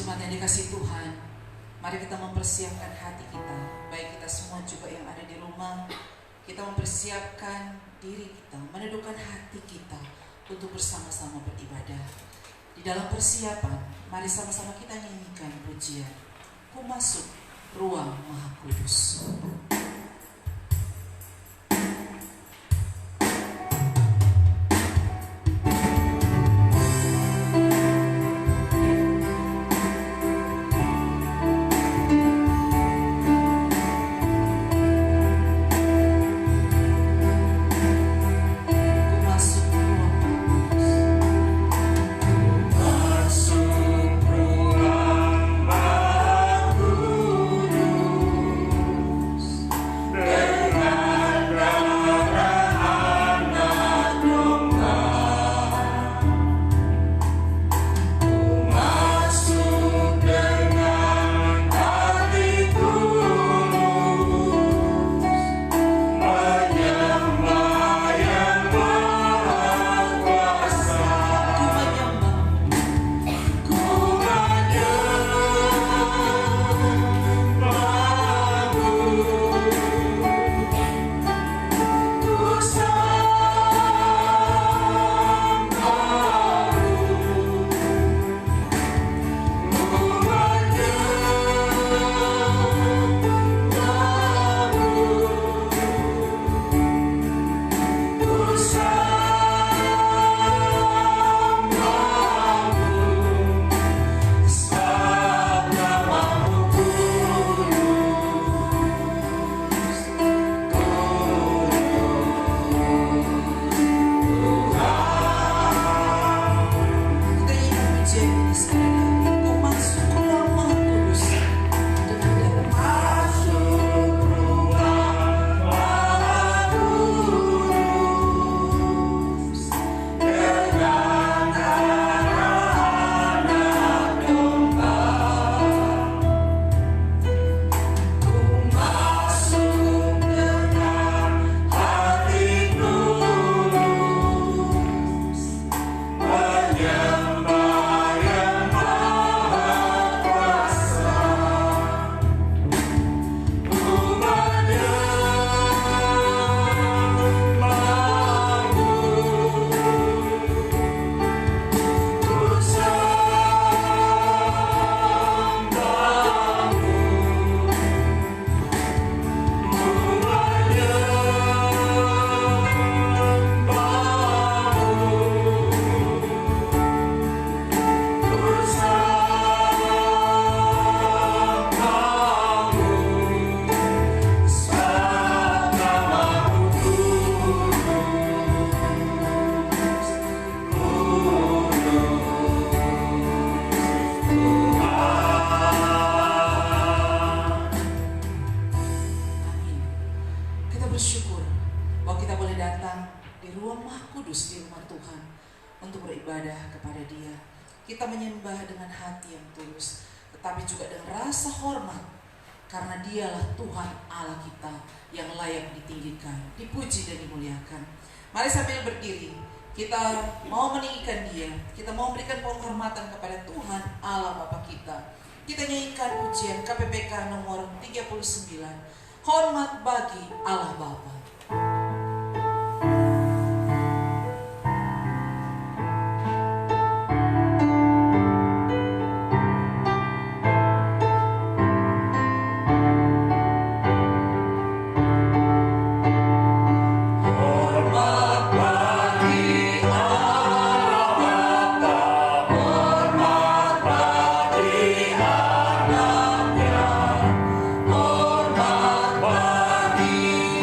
Jemaat yang dikasihi Tuhan, mari kita mempersiapkan hati kita, baik kita semua juga yang ada di rumah. Kita mempersiapkan diri kita, meneduhkan hati kita untuk bersama-sama beribadah. Di dalam persiapan, mari sama-sama kita nyanyikan pujian Ku Masuk Ruang Maha Kudus. Kita menyembah dengan hati yang tulus, tetapi juga dengan rasa hormat, karena Dialah Tuhan Allah kita yang layak ditinggikan, dipuji dan dimuliakan. Mari sambil berdiri, kita mau meninggikan Dia, kita mau memberikan penghormatan kepada Tuhan Allah Bapa kita. Kita nyanyikan pujian KPPK nomor 39, Hormat bagi Allah Bapa. Hormat bagi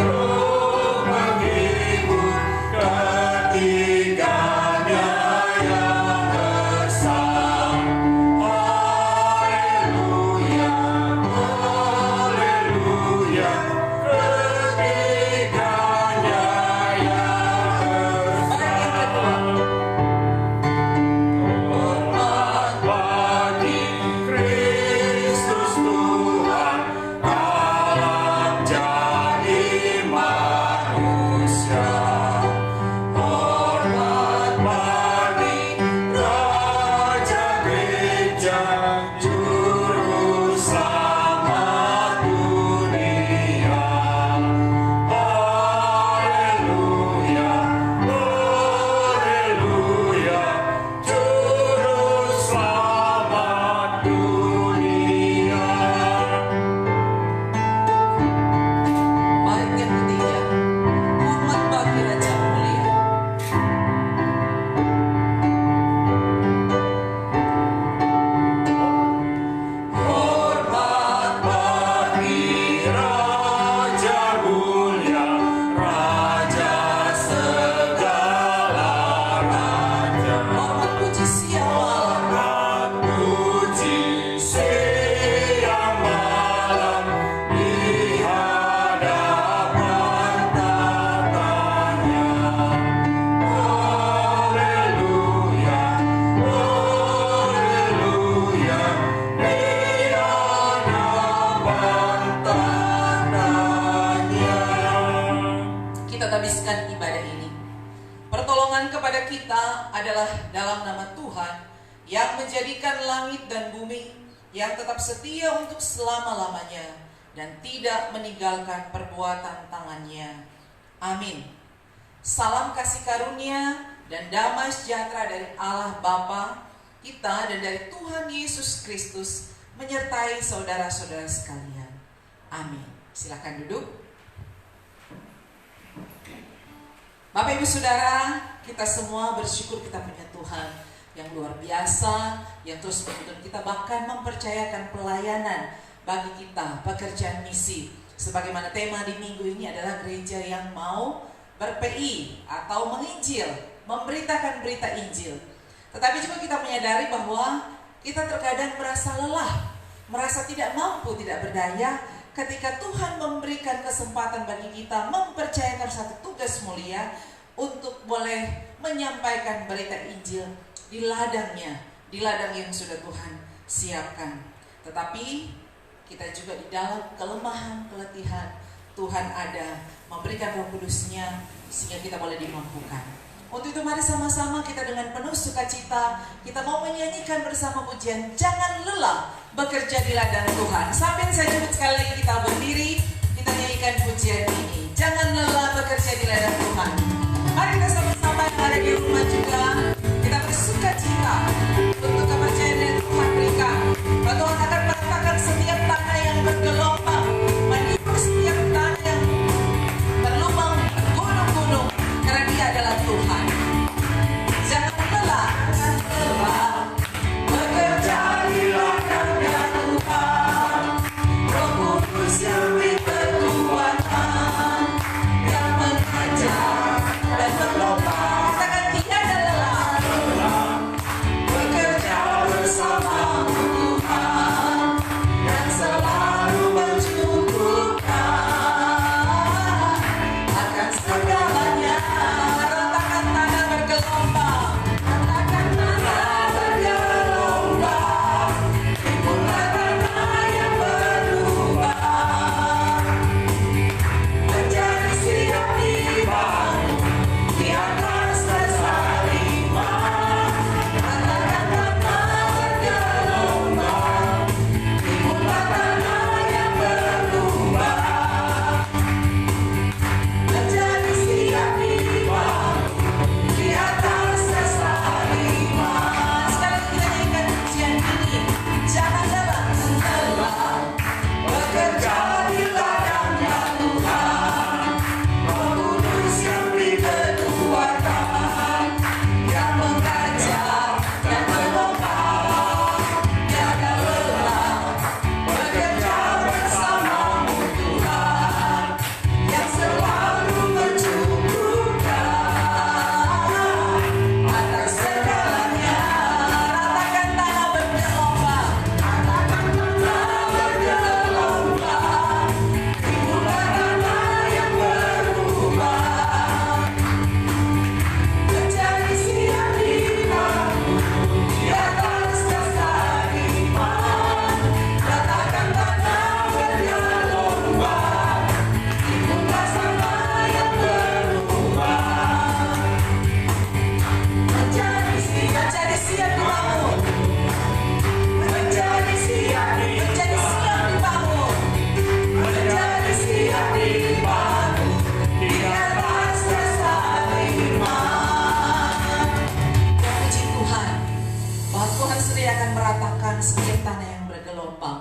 Roh Pertolongan kepada kita adalah dalam nama Tuhan yang menjadikan langit dan bumi, yang tetap setia untuk selama-lamanya dan tidak meninggalkan perbuatan tangannya. Amin. Salam kasih karunia dan damai sejahtera dari Allah Bapa kita dan dari Tuhan Yesus Kristus menyertai saudara-saudara sekalian. Amin. Silakan duduk. Bapak Ibu Saudara, kita semua bersyukur kita punya Tuhan yang luar biasa, yang terus menuntun kita, bahkan mempercayakan pelayanan bagi kita, pekerjaan misi. Sebagaimana tema di minggu ini adalah gereja yang mau ber-PI atau menginjil, memberitakan berita Injil. Tetapi juga kita menyadari bahwa kita terkadang merasa lelah, merasa tidak mampu, tidak berdaya, ketika Tuhan memberikan kesempatan bagi kita mempercayakan satu tugas mulia untuk boleh menyampaikan berita Injil di ladangnya, di ladang yang sudah Tuhan siapkan. Tetapi kita juga di dalam kelemahan, keletihan, Tuhan ada memberikan Roh Kudus-Nya sehingga kita boleh dimampukan. Untuk itu mari sama-sama kita dengan penuh sukacita kita mau menyanyikan bersama pujian Jangan Lelah Bekerja di Ladang Tuhan. Sambil saya jemput sekali lagi kita berdiri, kita nyanyikan pujian ini. Jangan lelah bekerja di ladang Tuhan. Mari kita sama-sama yang ada di rumah juga kita bersukacita untuk kepercayaan yang Tuhan berikan. Bahwa Tuhan akan meratakan setiap tanah yang bergelombang, menimbul setiap tanah yang berlubang, gunung-gunung, karena Dia adalah Tuhan. Jangan lelah, jangan lelah bekerja di ladangnya Tuhan. Roh Kudus yang beri kekuatan, yang mengajar dan berlomba. Katakan tiada lelah bekerja bersamamu Tuhan, yang selalu mencukupkan akan segalanya. Ratakan tanah bergelombang, ratakan tanah bergelombang, timbullah tanah yang berubah, menjadi siap dibangun di atas dasar iman. Ratakan tanah bergelombang, timbullah tanah yang berubah, menjadi siap dibangun di atas dasar iman. Sekarang kita nyanyikan pujian ini. Jangan lelah bekerja di ladangnya Tuhan. Roh Kudus yang beri kekuatan, yang mengajar dan melompat. Tiada lelah bekerja bersamamu Tuhan, yang selalu mencukupkan atas segalanya. Ratakan tanah bergelombang, ratakan tanah bergelombang, timbullah tanah yang berubah, menjadi siap dibangun di atas dasar iman. Ratakan tanah bergelombang, timbullah tanah yang berubah, menjadi siap dibangun, menjadi siap dibangun, menjadi siap dibangun di atas dasar iman. Puji Tuhan, bahwa Tuhan sendiri akan meratakan setiap tanah yang bergelombang,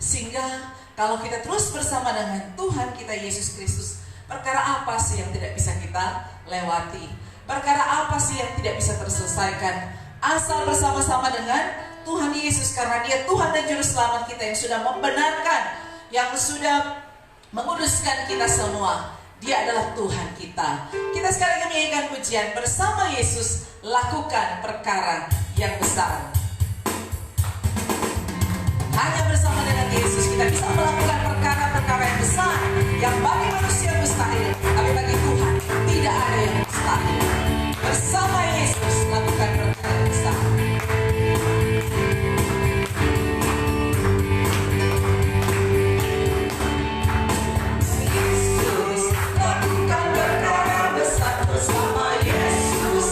sehingga kalau kita terus bersama dengan Tuhan kita Yesus Kristus, perkara apa sih yang tidak bisa kita lewati? Perkara apa sih yang tidak bisa terselesaikan? Asal bersama-sama dengan Tuhan Yesus, karena Dia Tuhan dan Juru Selamat kita yang sudah membenarkan, yang sudah menguduskan kita semua. Dia adalah Tuhan kita. Kita sekali lagi menyanyikan pujian bersama Yesus, lakukan perkara yang besar. Hanya bersama dengan Yesus kita bisa melakukan perkara-perkara yang besar, yang bagi manusia mustahil, tapi bagi Tuhan tidak ada yang mustahil. Bersama Yesus lakukan perkara yang besar. Yesus lakukan perkara besar bersama Yesus.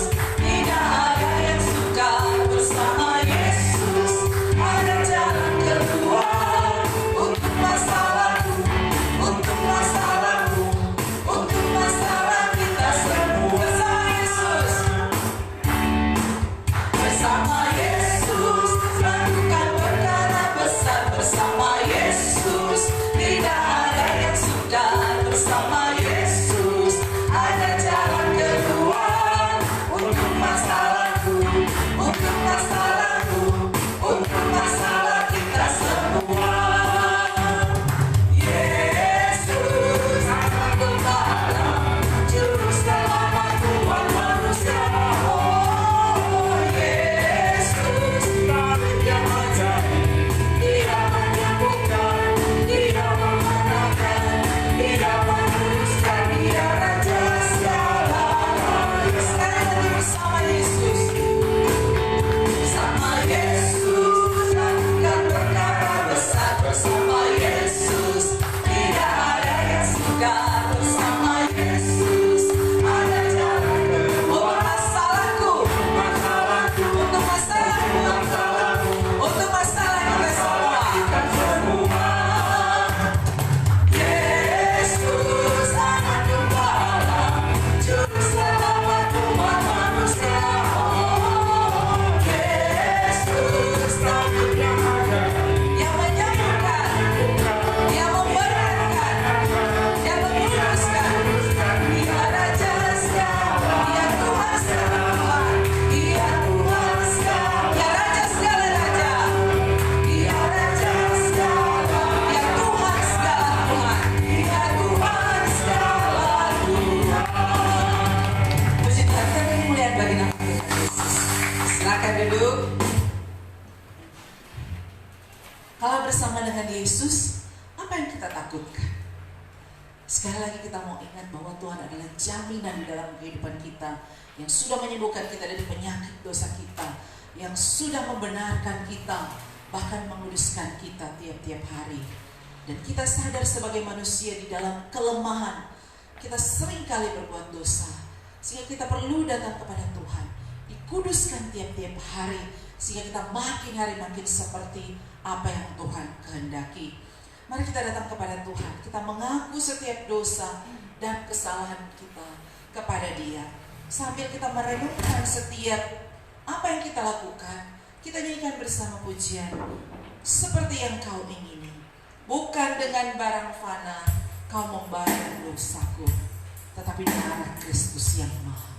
Yesus, apa yang kita takutkan? Sekali lagi kita mau ingat bahwa Tuhan adalah jaminan di dalam kehidupan kita, yang sudah menyembuhkan kita dari penyakit dosa kita, yang sudah membenarkan kita, bahkan menguduskan kita tiap-tiap hari. Dan kita sadar sebagai manusia di dalam kelemahan, kita seringkali berbuat dosa, sehingga kita perlu datang kepada Tuhan, dikuduskan tiap-tiap hari, sehingga kita makin hari makin seperti apa yang Tuhan kehendaki. Mari kita datang kepada Tuhan, kita mengaku setiap dosa dan kesalahan kita kepada Dia. Sambil kita merenungkan setiap apa yang kita lakukan, kita nyanyikan bersama pujian, seperti yang Kau ingini. Bukan dengan barang fana Kau membayar dosaku, tetapi darah Kristus yang mahal.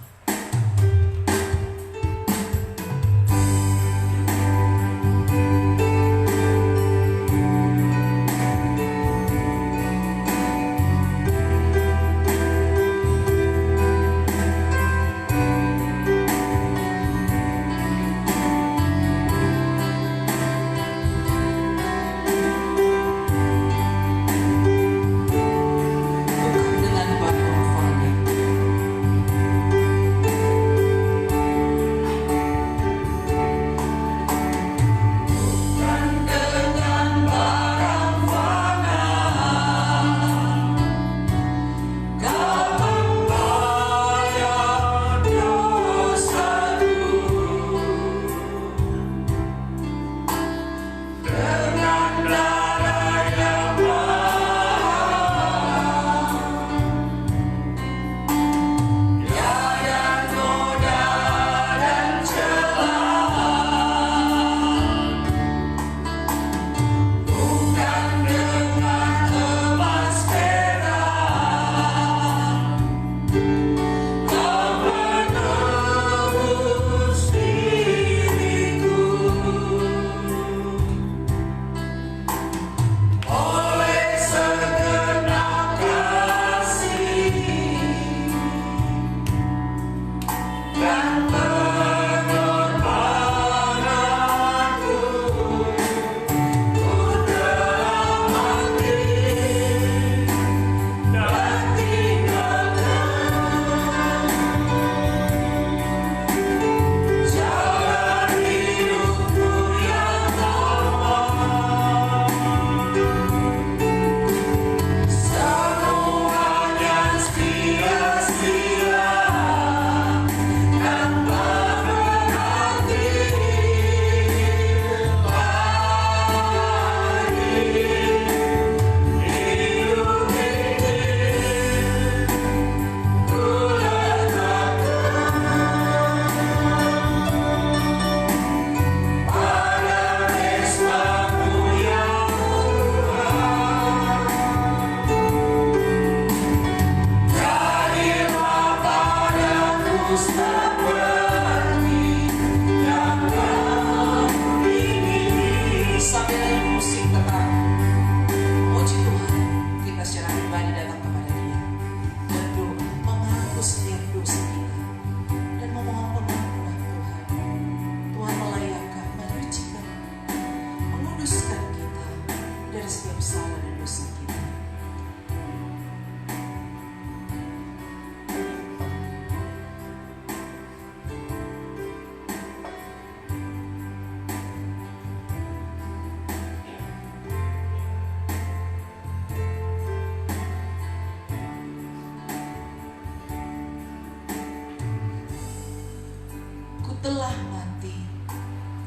Telah mati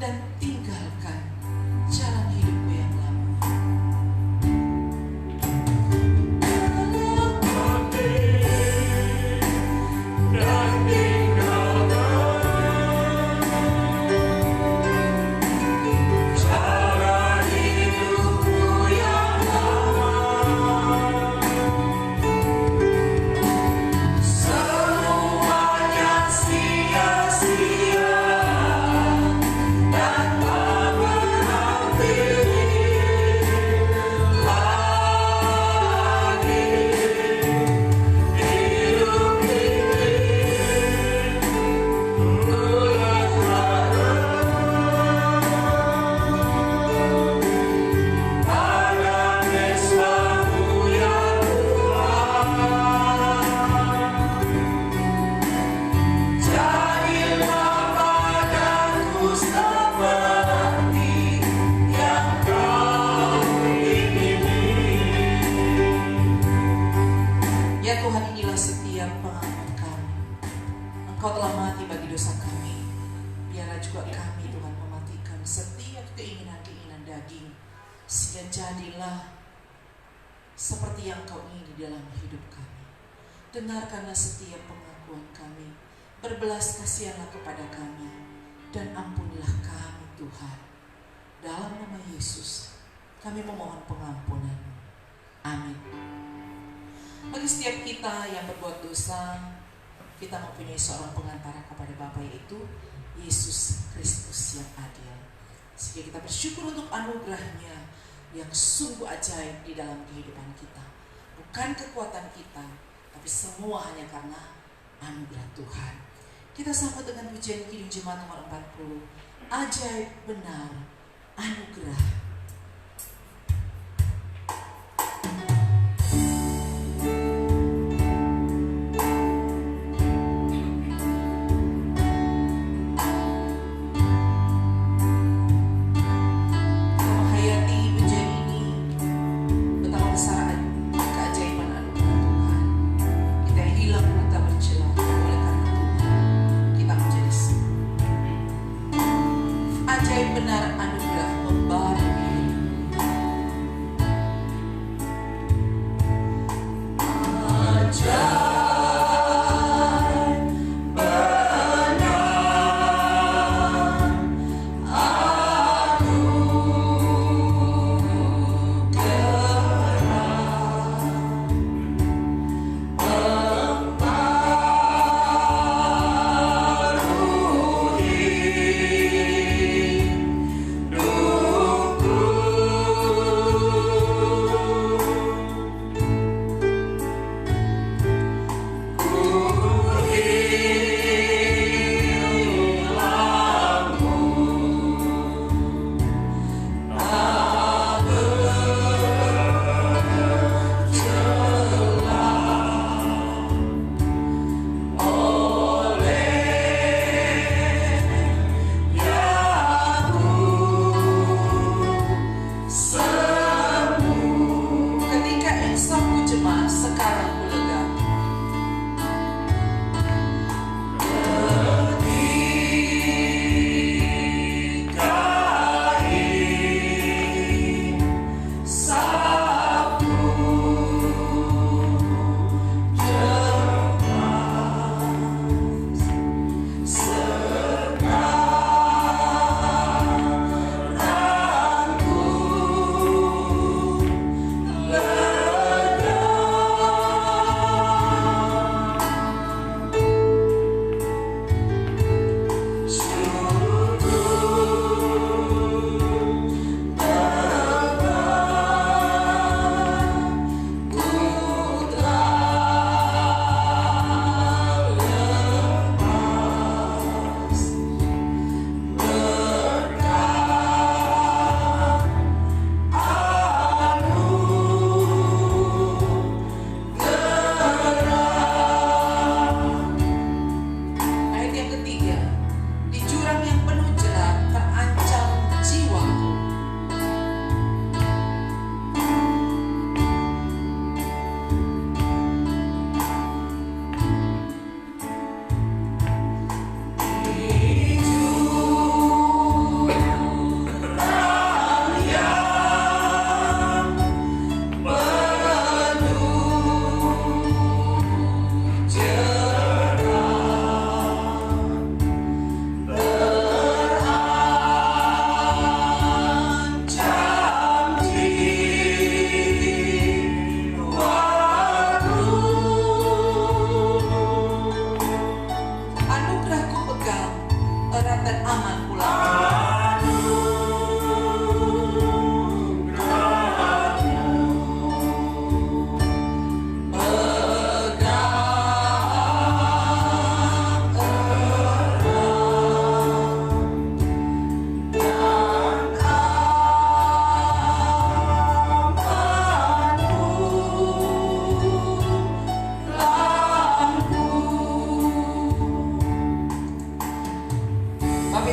dan tinggalkan jalan hidupku yang lama. Telah mati dan tinggalkan jalan hidupku yang lama. Semuanya sia-sia. juga kami Tuhan mematikan setiap keinginan-keinginan daging, sehingga jadilah seperti yang Kau ingin di dalam hidup kami. Dengarkanlah setiap pengakuan kami, berbelas kasihanlah kepada kami, dan ampunilah kami Tuhan. Dalam nama Yesus kami memohon pengampunan. Amin. Bagi setiap kita yang berbuat dosa, kita mempunyai seorang pengantara kepada Bapa, yaitu Yesus Kristus yang adil. Sehingga kita bersyukur untuk anugerah-Nya yang sungguh ajaib di dalam kehidupan kita. Bukan kekuatan kita, tapi semua hanya karena anugerah Tuhan. Kita sambut dengan pujian Kidung Jemaat nomor 40. Ajaib benar anugerah.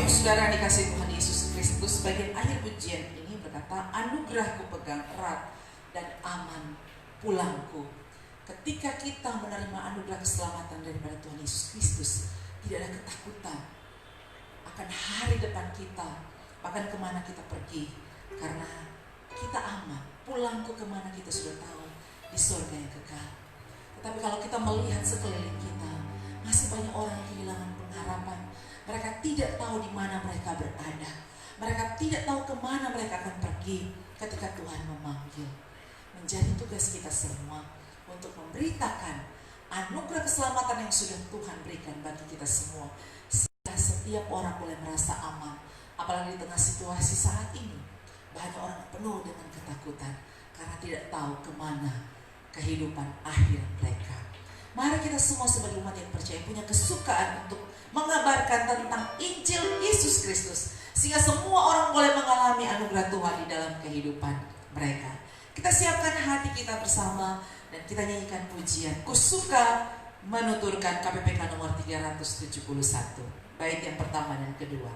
Saudara dikasih Tuhan Yesus Kristus, bagian akhir pujian ini berkata, anugerah ku pegang erat dan aman pulangku. Ketika kita menerima anugerah keselamatan daripada Tuhan Yesus Kristus, tidak ada ketakutan akan hari depan kita, bahkan kemana kita pergi, karena kita aman, pulang ke kemana kita sudah tahu, di surga yang kekal. Tetapi kalau kita melihat sekeliling kita, masih banyak orang yang kehilangan pengharapan. Mereka tidak tahu di mana mereka berada. Mereka tidak tahu kemana mereka akan pergi ketika Tuhan memanggil. Menjadi tugas kita semua untuk memberitakan anugerah keselamatan yang sudah Tuhan berikan bagi kita semua, sehingga setiap orang boleh merasa aman. Apalagi di tengah situasi saat ini, banyak orang penuh dengan ketakutan karena tidak tahu kemana kehidupan akhir mereka. Mari kita semua sebagai umat yang percaya punya kesukaan untuk mengabarkan tentang Injil Yesus Kristus, sehingga semua orang boleh mengalami anugerah Tuhan di dalam kehidupan mereka. Kita siapkan hati kita bersama dan kita nyanyikan pujian Kusuka Menuturkan, KPPK nomor 371, bait yang pertama dan kedua.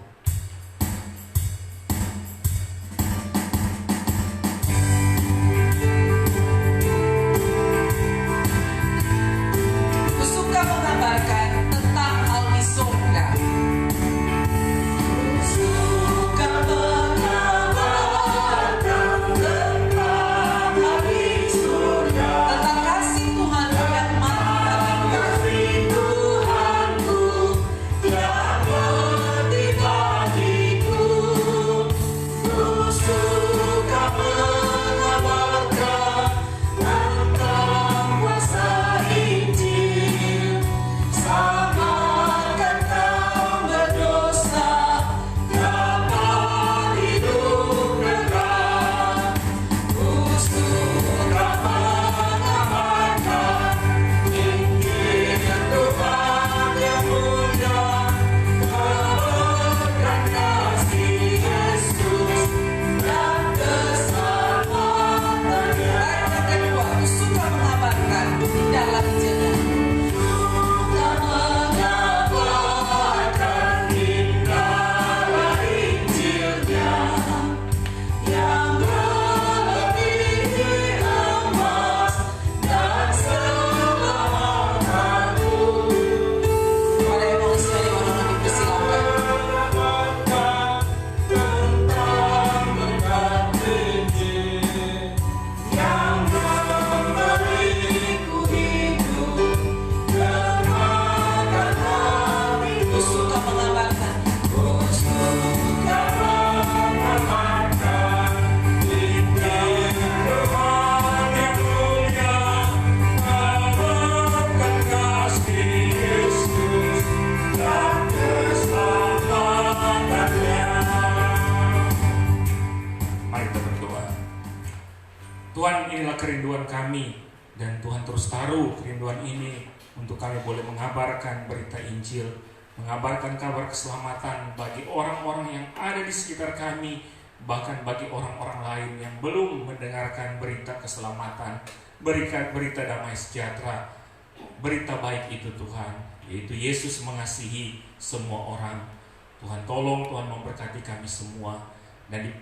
Kusuka mengabarkan tentang hal di surga. Kusuka mengabarkan tentang hal di surga, tentang kasih Tuhan yang mati kasih Tuhanku yang mati bagiku. Kusuka mengabarkan tentang kuasa Injil, selamatkan kaum berdosa dapat hidup kekal. Kusuka mengabarkan Injil Tuhan yang mulia, kabarkan kasih Yesus dan keselamatannya. Ayat yang kedua, kusuka mengabarkan dalam Injilnya. Kusuka mengabarkan indahnya Injilnya yang melebihi emas dan selamatan. Pada yang mau sekali orang dipersilakan. Tentang berkat Injil yang memberiku hidup, termakan hati. Kusuka mengabarkan. Kusuka mengabarkan Injil Tuhan yang mulia, kabarkan kasih Yesus dan keselamatannya. Mari kita berdoa. Tuhan, inilah kerinduan kami, dan Tuhan terus taruh kerinduan ini untuk kami boleh mengabarkan berita Injil, mengabarkan kabar keselamatan bagi orang-orang yang ada di sekitar kami, bahkan bagi orang-orang lain yang belum mendengarkan berita keselamatan, berita damai sejahtera, berita baik itu Tuhan, yaitu Yesus mengasihi semua orang. Tuhan tolong, Tuhan memberkati kami semua. Dan di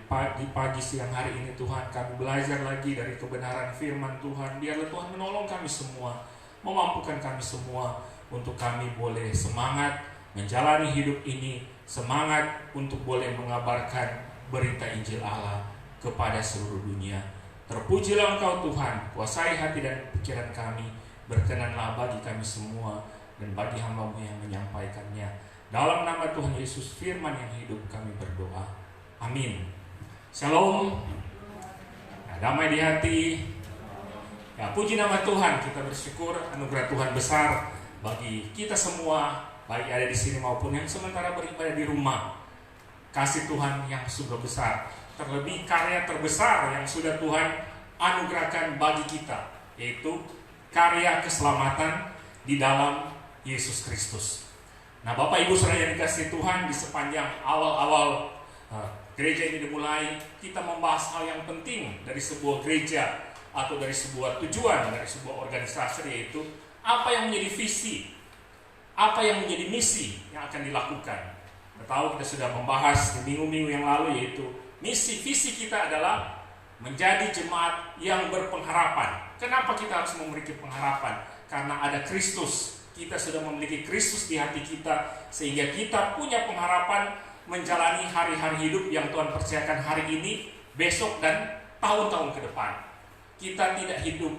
pagi siang hari ini Tuhan, kami belajar lagi dari kebenaran firman Tuhan. Biarlah Tuhan menolong kami semua, memampukan kami semua untuk kami boleh semangat menjalani hidup ini, semangat untuk boleh mengabarkan berita Injil Allah kepada seluruh dunia. Terpujilah Engkau Tuhan, kuasai hati dan pikiran kami, berkenanlah bagi kami semua dan bagi hamba-Mu yang menyampaikannya. Dalam nama Tuhan Yesus firman yang hidup kami berdoa. Amin. Shalom. Nah, damai di hati. Ya, puji nama Tuhan. Kita bersyukur anugerah Tuhan besar bagi kita semua, baik ada di sini maupun yang sementara beribadah di rumah. Kasih Tuhan yang sungguh besar, terlebih karya terbesar yang sudah Tuhan anugerahkan bagi kita, yaitu karya keselamatan di dalam Yesus Kristus. Nah, Bapak Ibu saudara yang dikasihi Tuhan, di sepanjang awal-awal gereja ini dimulai, kita membahas hal yang penting dari sebuah gereja atau dari sebuah tujuan, dari sebuah organisasi, yaitu apa yang menjadi visi, apa yang menjadi misi yang akan dilakukan. Kita tahu kita sudah membahas di minggu-minggu yang lalu, yaitu misi, visi kita adalah menjadi jemaat yang berpengharapan. Kenapa kita harus memiliki pengharapan? Karena ada Kristus. Kita sudah memiliki Kristus di hati kita, sehingga kita punya pengharapan menjalani hari-hari hidup yang Tuhan percayakan hari ini, besok, dan tahun-tahun ke depan. Kita tidak hidup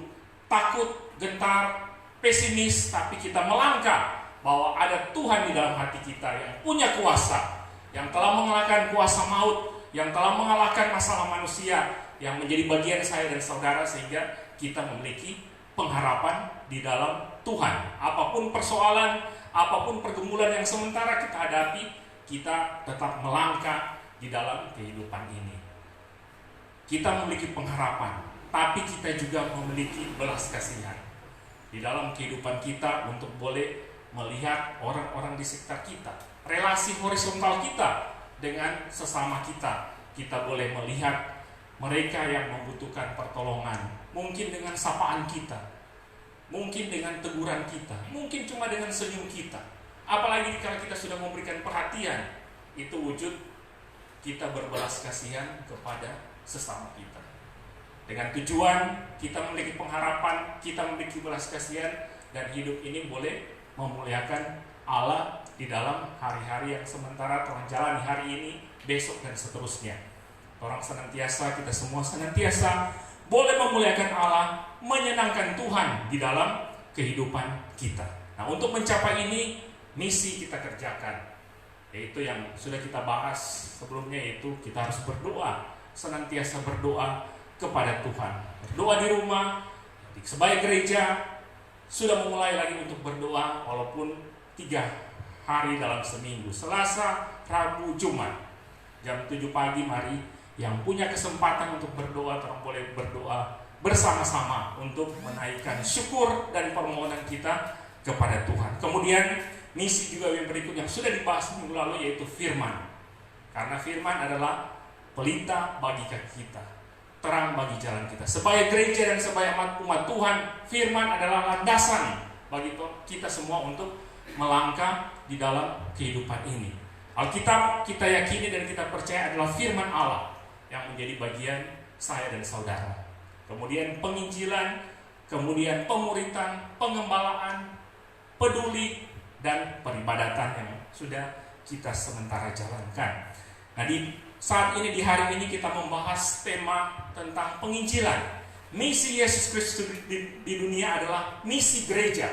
takut, gentar, pesimis, tapi kita melangkah bahwa ada Tuhan di dalam hati kita yang punya kuasa, yang telah mengalahkan kuasa maut, yang telah mengalahkan masalah manusia, yang menjadi bagian saya dan saudara, sehingga kita memiliki pengharapan di dalam Tuhan. Apapun persoalan, apapun pergumulan yang sementara kita hadapi, kita tetap melangkah di dalam kehidupan ini. Kita memiliki pengharapan, tapi kita juga memiliki belas kasihan di dalam kehidupan kita untuk boleh melihat orang-orang di sekitar kita, relasi horizontal kita dengan sesama kita. Kita boleh melihat mereka yang membutuhkan pertolongan, mungkin dengan sapaan kita, mungkin dengan teguran kita, mungkin cuma dengan senyum kita. Apalagi kalau kita sudah memberikan perhatian, itu wujud kita berbelas kasihan kepada sesama kita. Dengan tujuan kita memiliki pengharapan, kita memiliki belas kasihan, dan hidup ini boleh memuliakan Allah di dalam hari-hari yang sementara Tuhan jalani hari ini, besok, dan seterusnya. Orang senantiasa, kita semua senantiasa boleh memuliakan Allah, menyenangkan Tuhan di dalam kehidupan kita. Nah, untuk mencapai ini, misi kita kerjakan, yaitu yang sudah kita bahas sebelumnya, yaitu kita harus berdoa, senantiasa berdoa kepada Tuhan. Berdoa di rumah, di sebaya gereja sudah memulai lagi untuk berdoa, walaupun 3 hari dalam seminggu, Selasa, Rabu, Jumat, jam 7 pagi. Mari yang punya kesempatan untuk berdoa, orang boleh berdoa bersama-sama untuk menaikkan syukur dan permohonan kita kepada Tuhan. Kemudian misi juga yang berikut yang sudah dibahas minggu lalu, yaitu firman. Karena firman adalah pelita bagi kaki kita, terang bagi jalan kita. Sebaya gereja dan sebaya umat Tuhan, firman adalah landasan bagi kita semua untuk melangkah di dalam kehidupan ini. Alkitab kita yakini dan kita percaya adalah firman Allah yang menjadi bagian saya dan saudara. Kemudian penginjilan, kemudian pemuritan, pengembalaan, peduli, dan peribadatan yang sudah kita sementara jalankan. Nah, di saat ini, di hari ini kita membahas tema tentang penginjilan. Misi Yesus Kristus di dunia adalah misi gereja,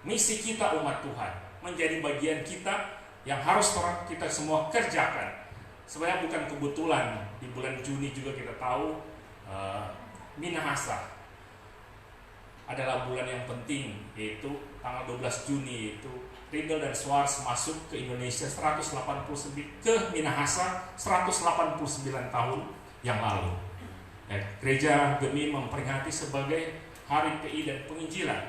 misi kita umat Tuhan, menjadi bagian kita yang harus kita semua kerjakan. Sebenarnya bukan kebetulan di bulan Juni juga kita tahu Minahasa adalah bulan yang penting, yaitu tanggal 12 Juni, yaitu Riedel dan Schwartz masuk ke Indonesia 189 ke Minahasa 189 tahun yang lalu. Gereja Gemi memperingati sebagai Hari PI dan Penginjilan.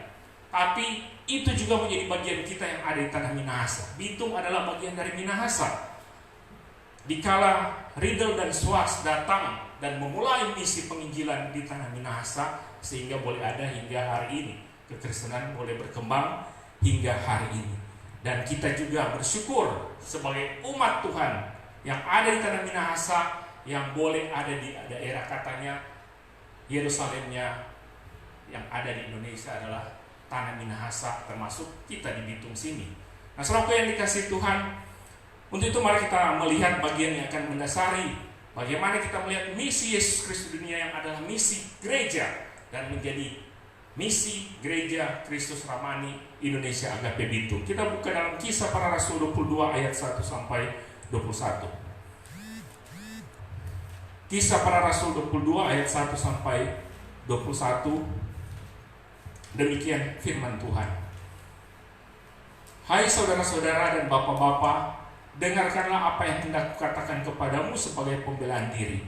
Tapi itu juga menjadi bagian kita yang ada di tanah Minahasa. Bitung adalah bagian dari Minahasa. Dikala Riedel dan Schwartz datang dan memulai misi penginjilan di tanah Minahasa, sehingga boleh ada hingga hari ini. Kekristenan boleh berkembang hingga hari ini. Dan kita juga bersyukur sebagai umat Tuhan yang ada di tanah Minahasa, yang boleh ada di daerah, katanya Yerusalemnya yang ada di Indonesia adalah tanah Minahasa, termasuk kita di Bitung sini. Nah, saudaraku yang dikasihi Tuhan, untuk itu mari kita melihat bagian yang akan mendasari bagaimana kita melihat misi Yesus Kristus di dunia yang adalah misi gereja dan menjadi misi gereja Kristus Ramani Indonesia Agape Bitung. Kita buka dalam Kisah Para Rasul 22 ayat 1 sampai 21. Kisah Para Rasul 22 ayat 1 sampai 21. Demikian firman Tuhan. Hai saudara-saudara dan bapak-bapak, dengarkanlah apa yang hendak kukatakan kepadamu sebagai pembelaan diri.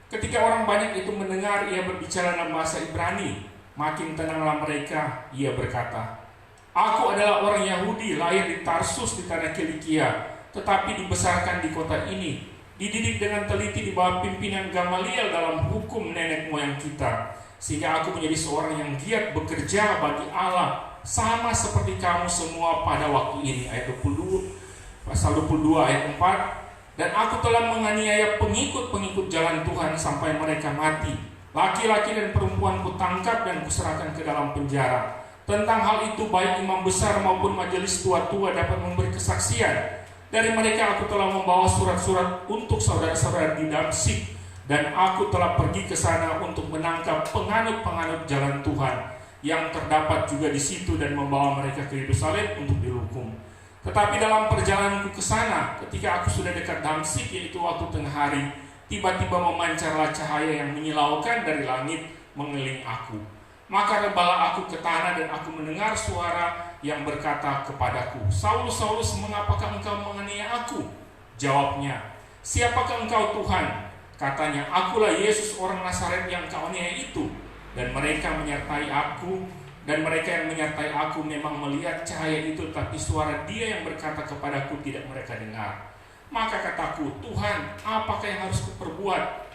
Ketika orang banyak itu mendengar ia berbicara dalam bahasa Ibrani, makin tenanglah mereka. Ia berkata, aku adalah orang Yahudi, lahir di Tarsus di tanah Kilikia, tetapi dibesarkan di kota ini, dididik dengan teliti di bawah pimpinan Gamaliel dalam hukum nenek moyang kita, sehingga aku menjadi seorang yang giat bekerja bagi Allah, sama seperti kamu semua pada waktu ini. Ayat 22, pasal 22 ayat 4. Dan aku telah menganiaya pengikut-pengikut jalan Tuhan sampai mereka mati. Laki-laki dan perempuan kutangkap dan kuserahkan ke dalam penjara. Tentang hal itu baik imam besar maupun majelis tua-tua dapat memberi kesaksian. Dari mereka aku telah membawa surat-surat untuk saudara-saudara di Damsyik, dan aku telah pergi ke sana untuk menangkap penganut-penganut jalan Tuhan yang terdapat juga di situ dan membawa mereka ke Yerusalem untuk dihukum. Tetapi dalam perjalananku ke sana, ketika aku sudah dekat Damsyik, yaitu waktu tengah hari, tiba-tiba memancarlah cahaya yang menyilaukan dari langit mengelilingi aku. Maka rebalah aku ke tanah dan aku mendengar suara yang berkata kepadaku, Saulus, Saulus, mengapakah engkau menganiaya aku? Jawabnya, siapakah engkau Tuhan? Katanya, akulah Yesus orang Nazaret yang kau aniaya itu. Dan mereka menyertai aku, dan mereka yang menyertai aku memang melihat cahaya itu, tapi suara dia yang berkata kepadaku tidak mereka dengar. Maka kataku, Tuhan, apakah yang harus kuperbuat?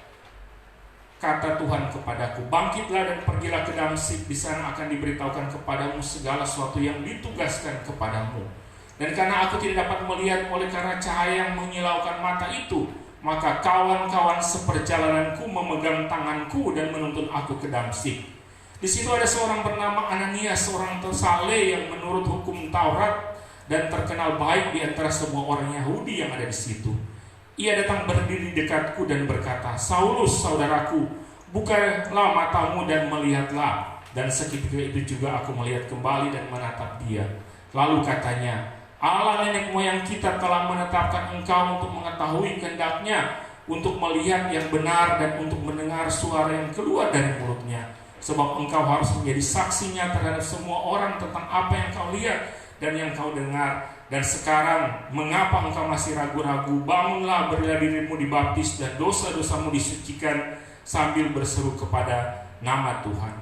Kata Tuhan kepadaku, bangkitlah dan pergilah ke Damsyik, di sana akan diberitahukan kepadamu segala sesuatu yang ditugaskan kepadamu. Dan karena aku tidak dapat melihat oleh karena cahaya yang menyilaukan mata itu, maka kawan-kawan seperjalananku memegang tanganku dan menuntun aku ke Damsyik. Di situ ada seorang bernama Ananias, seorang tersaleh yang menurut hukum Taurat dan terkenal baik di antara semua orang Yahudi yang ada di situ. Ia datang berdiri dekatku dan berkata, Saulus, saudaraku, bukalah matamu dan melihatlah. Dan seketika itu juga aku melihat kembali dan menatap dia. Lalu katanya, Allah nenek moyang kita telah menetapkan engkau untuk mengetahui kehendaknya, untuk melihat yang benar dan untuk mendengar suara yang keluar dari mulutnya. Sebab engkau harus menjadi saksinya terhadap semua orang tentang apa yang kau lihat dan yang kau dengar. Dan sekarang, mengapa engkau masih ragu-ragu? Bangunlah, berilah dirimu dibaptis dan dosa-dosamu disucikan, sambil berseru kepada nama Tuhan.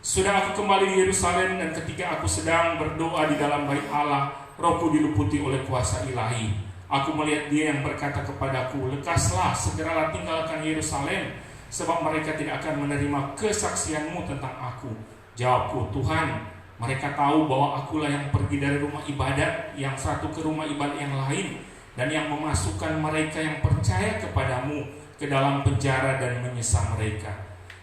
Sudah aku kembali di Yerusalem, dan ketika aku sedang berdoa di dalam bait Allah, rohku diliputi oleh kuasa ilahi. Aku melihat dia yang berkata kepadaku, lekaslah, segeralah tinggalkan Yerusalem, sebab mereka tidak akan menerima kesaksianmu tentang aku. Jawabku, Tuhan, mereka tahu bahwa akulah yang pergi dari rumah ibadat yang satu ke rumah ibadat yang lain, dan yang memasukkan mereka yang percaya kepadamu ke dalam penjara dan menyiksa mereka.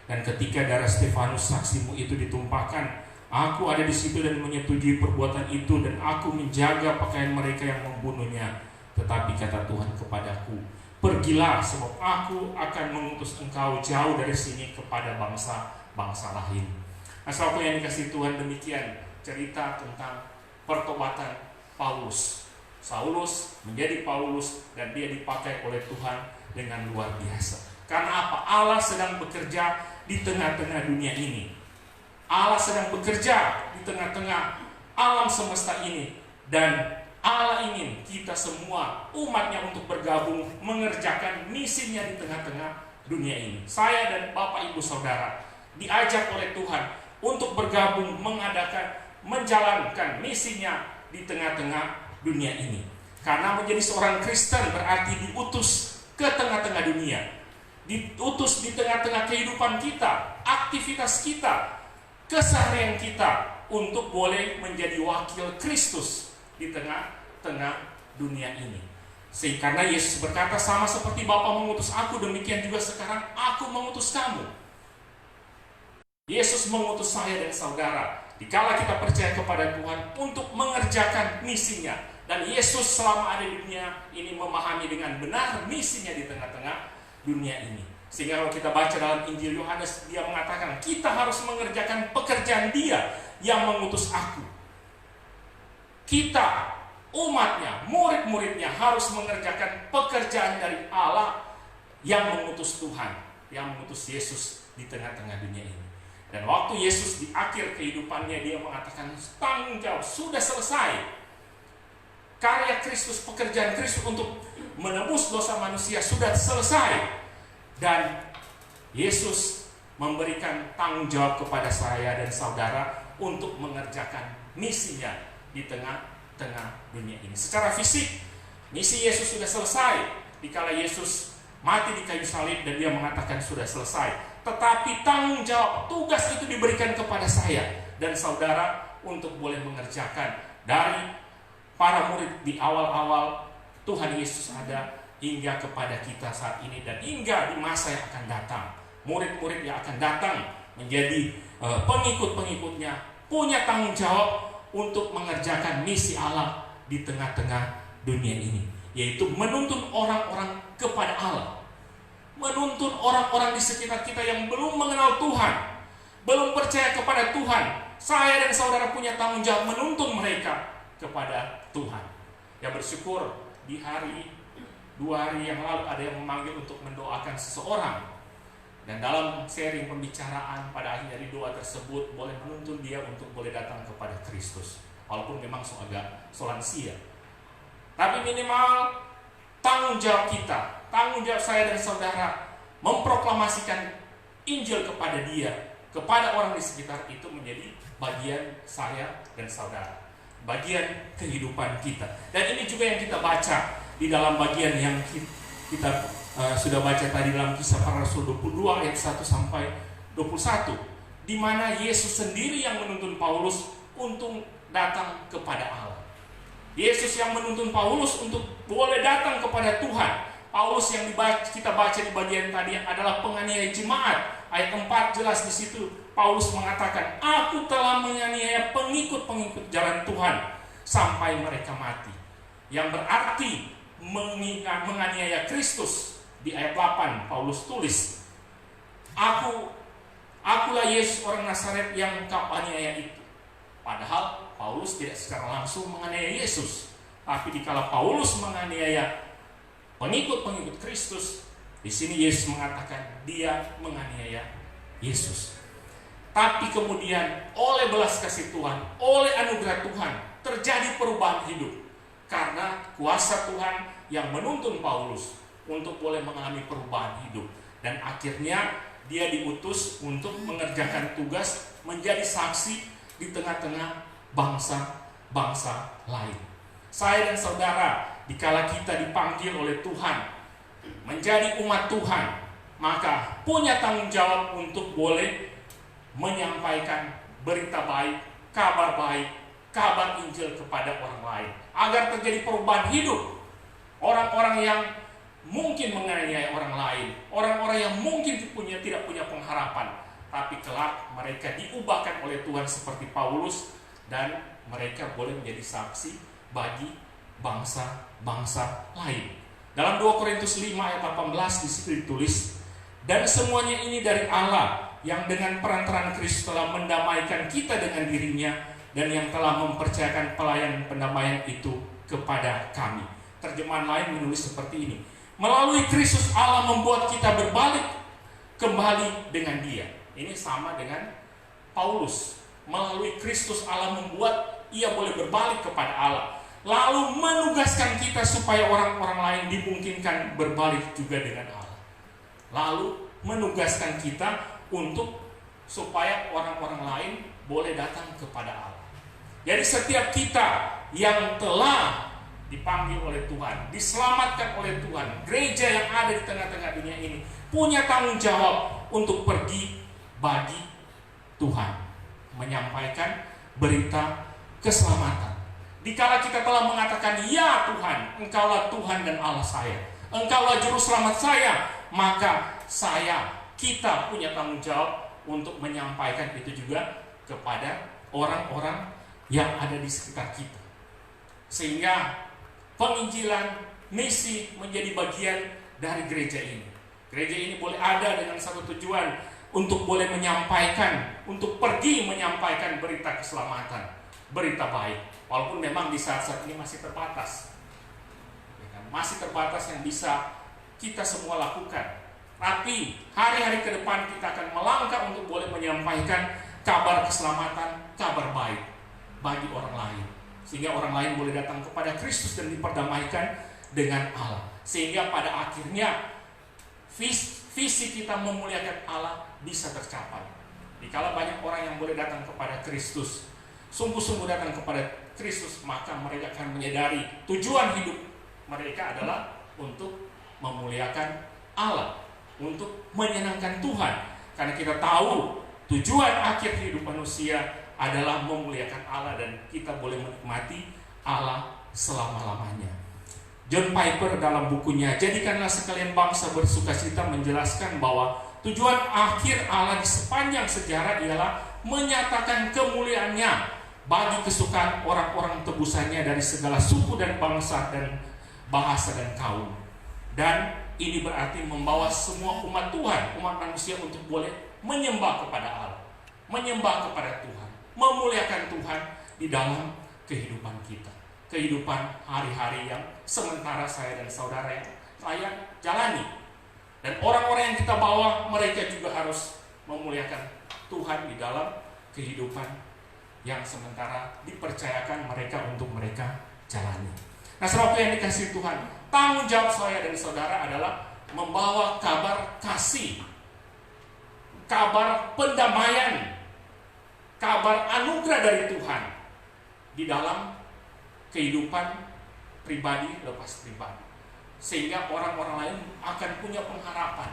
Dan ketika darah Stefanus saksimu itu ditumpahkan, aku ada di situ dan menyetujui perbuatan itu, dan aku menjaga pakaian mereka yang membunuhnya. Tetapi kata Tuhan kepadaku, pergilah, sebab aku akan mengutus engkau jauh dari sini kepada bangsa-bangsa lain. Saudaraku yang dikasihi Tuhan, demikian cerita tentang pertobatan Paulus. Saulus menjadi Paulus dan dia dipakai oleh Tuhan dengan luar biasa. Karena apa? Allah sedang bekerja di tengah-tengah dunia ini. Allah sedang bekerja di tengah-tengah alam semesta ini, dan Allah ingin kita semua umatnya untuk bergabung mengerjakan misinya di tengah-tengah dunia ini. Saya dan Bapak Ibu Saudara diajak oleh Tuhan untuk bergabung menjalankan misinya di tengah-tengah dunia ini. Karena menjadi seorang Kristen berarti diutus ke tengah-tengah dunia, diutus di tengah-tengah kehidupan kita, aktivitas kita, keseharian kita, untuk boleh menjadi wakil Kristus di tengah-tengah dunia ini. Karena Yesus berkata, sama seperti Bapa mengutus aku, demikian juga sekarang aku mengutus kamu. Yesus mengutus saya dan saudara dikala kita percaya kepada Tuhan untuk mengerjakan misinya. Dan Yesus selama ada di dunia ini memahami dengan benar misinya di tengah-tengah dunia ini. Sehingga kalau kita baca dalam Injil Yohanes, dia mengatakan kita harus mengerjakan pekerjaan dia yang mengutus aku. Kita, umatnya, murid-muridnya harus mengerjakan pekerjaan dari Allah yang mengutus Tuhan, yang mengutus Yesus di tengah-tengah dunia ini. Dan waktu Yesus di akhir kehidupannya, dia mengatakan tanggung jawab sudah selesai. Karya Kristus, pekerjaan Kristus untuk menebus dosa manusia sudah selesai. Dan Yesus memberikan tanggung jawab kepada saya dan saudara untuk mengerjakan misinya di tengah-tengah dunia ini. Secara fisik, misi Yesus sudah selesai dikala Yesus mati di kayu salib dan dia mengatakan sudah selesai. Tetapi tanggung jawab, tugas itu diberikan kepada saya dan saudara untuk boleh mengerjakan. Dari para murid di awal-awal Tuhan Yesus ada, hingga kepada kita saat ini, dan hingga di masa yang akan datang. Murid-murid yang akan datang menjadi pengikut-pengikutnya punya tanggung jawab untuk mengerjakan misi Allah di tengah-tengah dunia ini. yaitu menuntun orang-orang kepada Allah. Menuntun orang-orang di sekitar kita yang belum mengenal Tuhan, belum percaya kepada Tuhan. Saya dan saudara punya tanggung jawab menuntun mereka kepada Tuhan. Ya, bersyukur di 2 hari yang lalu ada yang memanggil untuk mendoakan seseorang. Dan dalam sharing pembicaraan pada akhir dari doa tersebut boleh menuntun dia untuk boleh datang kepada Kristus. Walaupun memang agak lansia. Tapi minimal tanggung jawab kita, tanggung jawab saya dan saudara memproklamasikan Injil kepada dia, kepada orang di sekitar itu menjadi bagian saya dan saudara, bagian kehidupan kita. Dan ini juga yang kita baca di dalam bagian yang kita sudah baca tadi dalam Kisah Para Rasul 22 ayat 1 sampai 21, di mana Yesus sendiri yang menuntun Paulus untuk datang kepada Allah. Yesus yang menuntun Paulus untuk boleh datang kepada Tuhan. Paulus yang kita baca di bagian tadi yang adalah penganiaya jemaat, ayat 4 jelas di situ. Paulus mengatakan, aku telah menganiaya pengikut-pengikut jalan Tuhan sampai mereka mati. Yang berarti menganiaya Kristus. Di ayat 8 Paulus tulis, akulah Yesus orang Nazaret yang kau aniaya itu. Padahal Paulus tidak secara langsung menganiaya Yesus, tapi dikala Paulus menganiaya pengikut-pengikut Kristus, di sini Yesus mengatakan dia menganiaya Yesus. Tapi kemudian oleh belas kasih Tuhan, oleh anugerah Tuhan, terjadi perubahan hidup karena kuasa Tuhan yang menuntun Paulus untuk boleh mengalami perubahan hidup. Dan akhirnya dia diutus untuk mengerjakan tugas menjadi saksi di tengah-tengah bangsa-bangsa lain. Saya dan saudara, dikala kita dipanggil oleh Tuhan menjadi umat Tuhan, maka punya tanggung jawab untuk boleh menyampaikan berita baik, kabar Injil kepada orang lain, agar terjadi perubahan hidup. Orang-orang yang mungkin menganiaya orang lain, orang-orang yang mungkin tidak punya pengharapan, tapi kelak mereka diubahkan oleh Tuhan seperti Paulus, dan mereka boleh menjadi saksi bagi bangsa-bangsa lain. Dalam 2 Korintus 5 ayat 18 di situ ditulis, dan semuanya ini dari Allah yang dengan perantaraan Kristus telah mendamaikan kita dengan dirinya, dan yang telah mempercayakan pelayanan pendamaian itu kepada kami. Terjemahan lain menulis seperti ini, melalui Kristus Allah membuat kita berbalik kembali dengan Dia. Ini sama dengan Paulus. Melalui Kristus Allah membuat ia boleh berbalik kepada Allah, lalu menugaskan kita supaya orang-orang lain dimungkinkan berbalik juga dengan Allah. Lalu menugaskan kita untuk supaya orang-orang lain boleh datang kepada Allah. Jadi setiap kita yang telah dipanggil oleh Tuhan, diselamatkan oleh Tuhan, gereja yang ada di tengah-tengah dunia ini punya tanggung jawab untuk pergi bagi Tuhan, menyampaikan berita keselamatan. Dikala kita telah mengatakan, ya Tuhan, Engkaulah Tuhan dan Allah saya, Engkaulah juru selamat saya, maka kita punya tanggung jawab untuk menyampaikan itu juga kepada orang-orang yang ada di sekitar kita, sehingga penginjilan, misi menjadi bagian dari gereja ini. Gereja ini boleh ada dengan satu tujuan, untuk boleh menyampaikan, untuk pergi menyampaikan berita keselamatan, berita baik. Walaupun memang di saat-saat ini masih terbatas, masih terbatas yang bisa kita semua lakukan. Tapi hari-hari ke depan kita akan melangkah untuk boleh menyampaikan kabar keselamatan, kabar baik bagi orang lain, sehingga orang lain boleh datang kepada Kristus dan diperdamaikan dengan Allah. Sehingga pada akhirnya visi kita memuliakan Allah bisa tercapai. Dikala banyak orang yang boleh datang kepada Kristus, sungguh-sungguh datang kepada Kristus, maka mereka akan menyadari tujuan hidup mereka adalah untuk memuliakan Allah, untuk menyenangkan Tuhan. Karena kita tahu tujuan akhir hidup manusia adalah memuliakan Allah, dan kita boleh menikmati Allah selama-lamanya. John Piper dalam bukunya Jadikanlah Sekalian Bangsa Bersukacita menjelaskan bahwa tujuan akhir Allah di sepanjang sejarah ialah menyatakan kemuliaannya bagi kesukaan orang-orang tebusannya dari segala suku dan bangsa dan bahasa dan kaum. Dan ini berarti membawa semua umat Tuhan, umat manusia untuk boleh menyembah kepada Allah, menyembah kepada Tuhan, memuliakan Tuhan di dalam kehidupan kita, kehidupan hari-hari yang sementara saya dan saudara yang saya jalani. Dan orang-orang yang kita bawa, mereka juga harus memuliakan Tuhan di dalam kehidupan yang sementara dipercayakan mereka untuk mereka jalani. Nah, saudara yang dikasihi Tuhan, tanggung jawab saya dan saudara adalah membawa kabar kasih, kabar pendamaian, kabar anugerah dari Tuhan di dalam kehidupan pribadi lepas pribadi, sehingga orang-orang lain akan punya pengharapan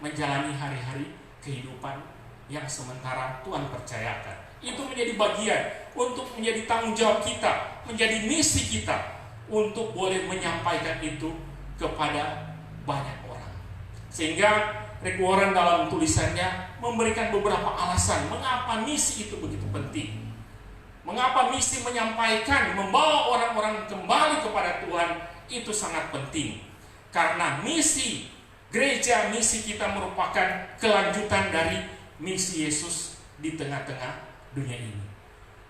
menjalani hari-hari kehidupan yang sementara Tuhan percayakan. Itu menjadi bagian untuk menjadi tanggung jawab kita, menjadi misi kita untuk boleh menyampaikan itu kepada banyak orang. Sehingga Rick Warren dalam tulisannya memberikan beberapa alasan mengapa misi itu begitu penting. Mengapa misi menyampaikan, membawa orang-orang kembali kepada Tuhan itu sangat penting. Karena misi gereja, misi kita merupakan kelanjutan dari misi Yesus di tengah-tengah dunia ini.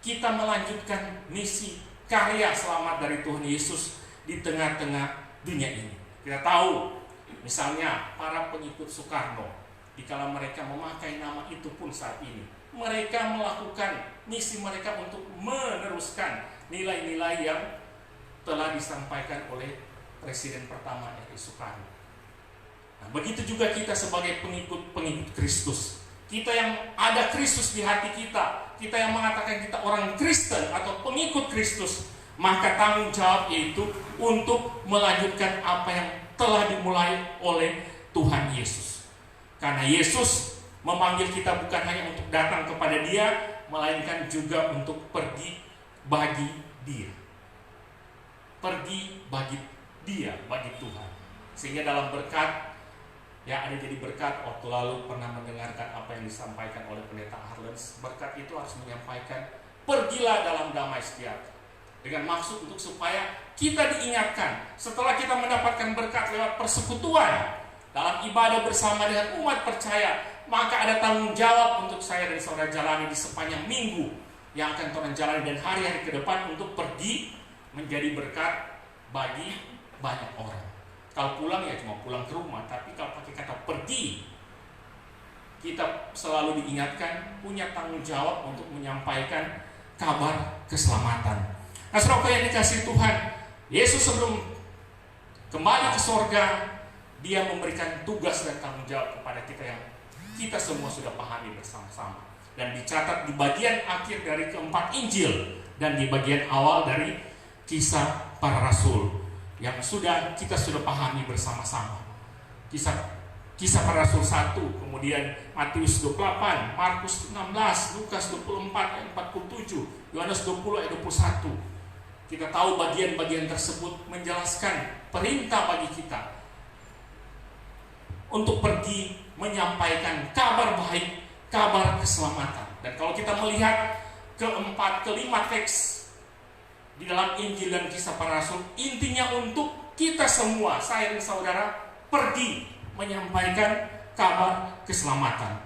Kita melanjutkan misi karya selamat dari Tuhan Yesus di tengah-tengah dunia ini. Kita tahu, misalnya para pengikut Soekarno, dikala mereka memakai nama itu pun saat ini, mereka melakukan misi mereka untuk meneruskan nilai-nilai yang telah disampaikan oleh Presiden pertama RI Soekarno. Nah, begitu juga kita sebagai pengikut Kristus. Kita yang ada Kristus di hati kita, kita yang mengatakan kita orang Kristen atau pengikut Kristus, maka tanggung jawab yaitu untuk melanjutkan apa yang telah dimulai oleh Tuhan Yesus. Karena Yesus memanggil kita bukan hanya untuk datang kepada Dia, melainkan juga untuk pergi bagi Dia. Pergi bagi Dia, bagi Tuhan. Sehingga dalam berkat yang ada jadi berkat, waktu lalu pernah mendengarkan apa yang disampaikan oleh Pendeta Harlens. Berkat itu harus menyampaikan, pergilah dalam damai sejahtera, dengan maksud untuk supaya kita diingatkan setelah kita mendapatkan berkat lewat persekutuan dalam ibadah bersama dengan umat percaya, maka ada tanggung jawab untuk saya dan saudara jalani di sepanjang minggu yang akan Tuhan jalani dan hari-hari ke depan untuk pergi menjadi berkat bagi banyak orang. Kalau pulang ya cuma pulang ke rumah, tapi kalau pakai kata pergi, kita selalu diingatkan punya tanggung jawab untuk menyampaikan kabar keselamatan. Nah, saudara yang dikasihi Tuhan, Yesus sebelum kembali ke sorga, Dia memberikan tugas dan tanggung jawab kepada kita yang kita semua sudah pahami bersama-sama. Dan dicatat di bagian akhir dari keempat Injil dan di bagian awal dari Kisah Para Rasul yang kita sudah pahami bersama-sama. Kisah Para Rasul 1, kemudian Matius 28, Markus 16, Lukas 24 ayat 47, Yohanes 20 ayat 21. Kita tahu bagian-bagian tersebut menjelaskan perintah bagi kita untuk pergi menyampaikan kabar baik, kabar keselamatan. Dan kalau kita melihat kelima teks di dalam Injil dan Kisah Para Rasul, intinya untuk kita semua, saya dan saudara, pergi menyampaikan kabar keselamatan.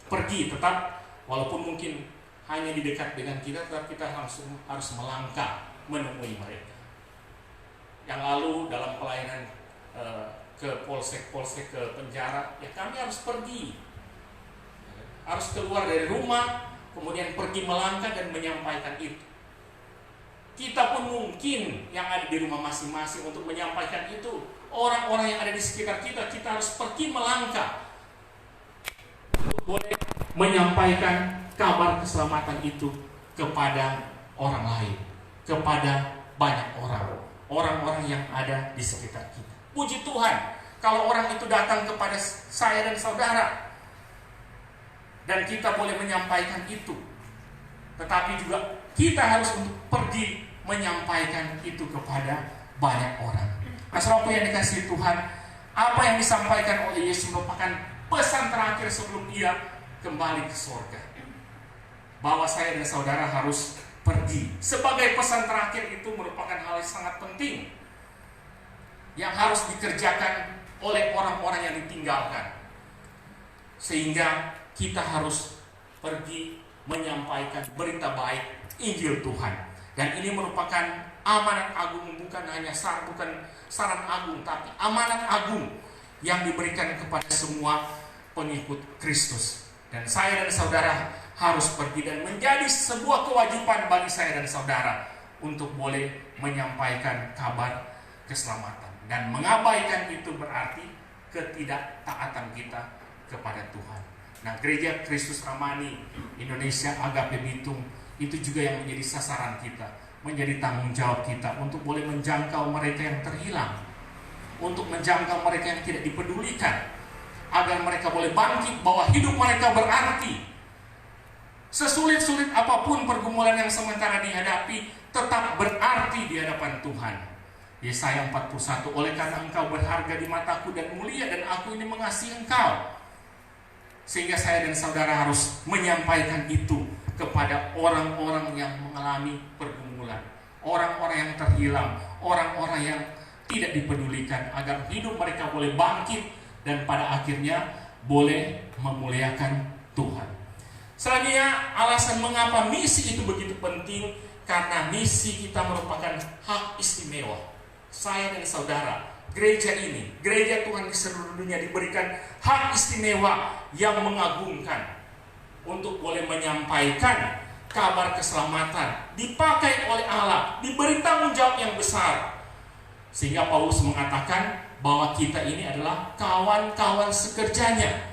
Pergi tetap, walaupun mungkin hanya di dekat dengan kita, tetap kita langsung harus melangkah menemui mereka. Yang lalu dalam pelayanan ke polsek, ke penjara, ya kami harus pergi, harus keluar dari rumah, kemudian pergi melangkah dan menyampaikan itu. Kita pun mungkin yang ada di rumah masing-masing untuk menyampaikan itu. Orang-orang yang ada di sekitar kita, kita harus pergi melangkah untuk boleh menyampaikan kabar keselamatan itu kepada orang lain, kepada banyak orang-orang yang ada di sekitar kita. Puji Tuhan, kalau orang itu datang kepada saya dan saudara, dan kita boleh menyampaikan itu. Tetapi juga kita harus untuk pergi menyampaikan itu kepada banyak orang. Nah, saudara yang dikasihi Tuhan, apa yang disampaikan oleh Yesus merupakan pesan terakhir sebelum Dia kembali ke surga. Bahwa saya dan saudara harus pergi. Sebagai pesan terakhir itu merupakan hal yang sangat penting. yang harus dikerjakan oleh orang-orang yang ditinggalkan. Sehingga kita harus pergi menyampaikan berita baik Injil Tuhan. Dan ini merupakan amanat agung, bukan hanya saran agung, tapi amanat agung yang diberikan kepada semua pengikut Kristus. Dan saya dan saudara harus pergi, dan menjadi sebuah kewajiban bagi saya dan saudara untuk boleh menyampaikan kabar keselamatan. Dan mengabaikan itu berarti ketidaktaatan kita kepada Tuhan. Nah, Gereja Kristus Ramani Indonesia Agape Bitung itu juga yang menjadi sasaran kita, menjadi tanggung jawab kita untuk boleh menjangkau mereka yang terhilang, untuk menjangkau mereka yang tidak dipedulikan, agar mereka boleh bangkit bahwa hidup mereka berarti. Sesulit-sulit apapun pergumulan yang sementara dihadapi, tetap berarti di hadapan Tuhan. Yesaya 41, oleh karena engkau berharga di mataku dan mulia, dan aku ini mengasihi engkau. Sehingga saya dan saudara harus menyampaikan itu kepada orang-orang yang mengalami pergumulan, orang-orang yang terhilang, orang-orang yang tidak dipedulikan, agar hidup mereka boleh bangkit dan pada akhirnya boleh memuliakan Tuhan. Selanjutnya, alasan mengapa misi itu begitu penting, karena misi kita merupakan hak istimewa. Saya dan saudara, gereja ini, gereja Tuhan di seluruh dunia, diberikan hak istimewa yang mengagumkan untuk boleh menyampaikan kabar keselamatan, dipakai oleh Allah, diberi tanggung jawab yang besar. Sehingga Paulus mengatakan bahwa kita ini adalah kawan-kawan sekerjanya,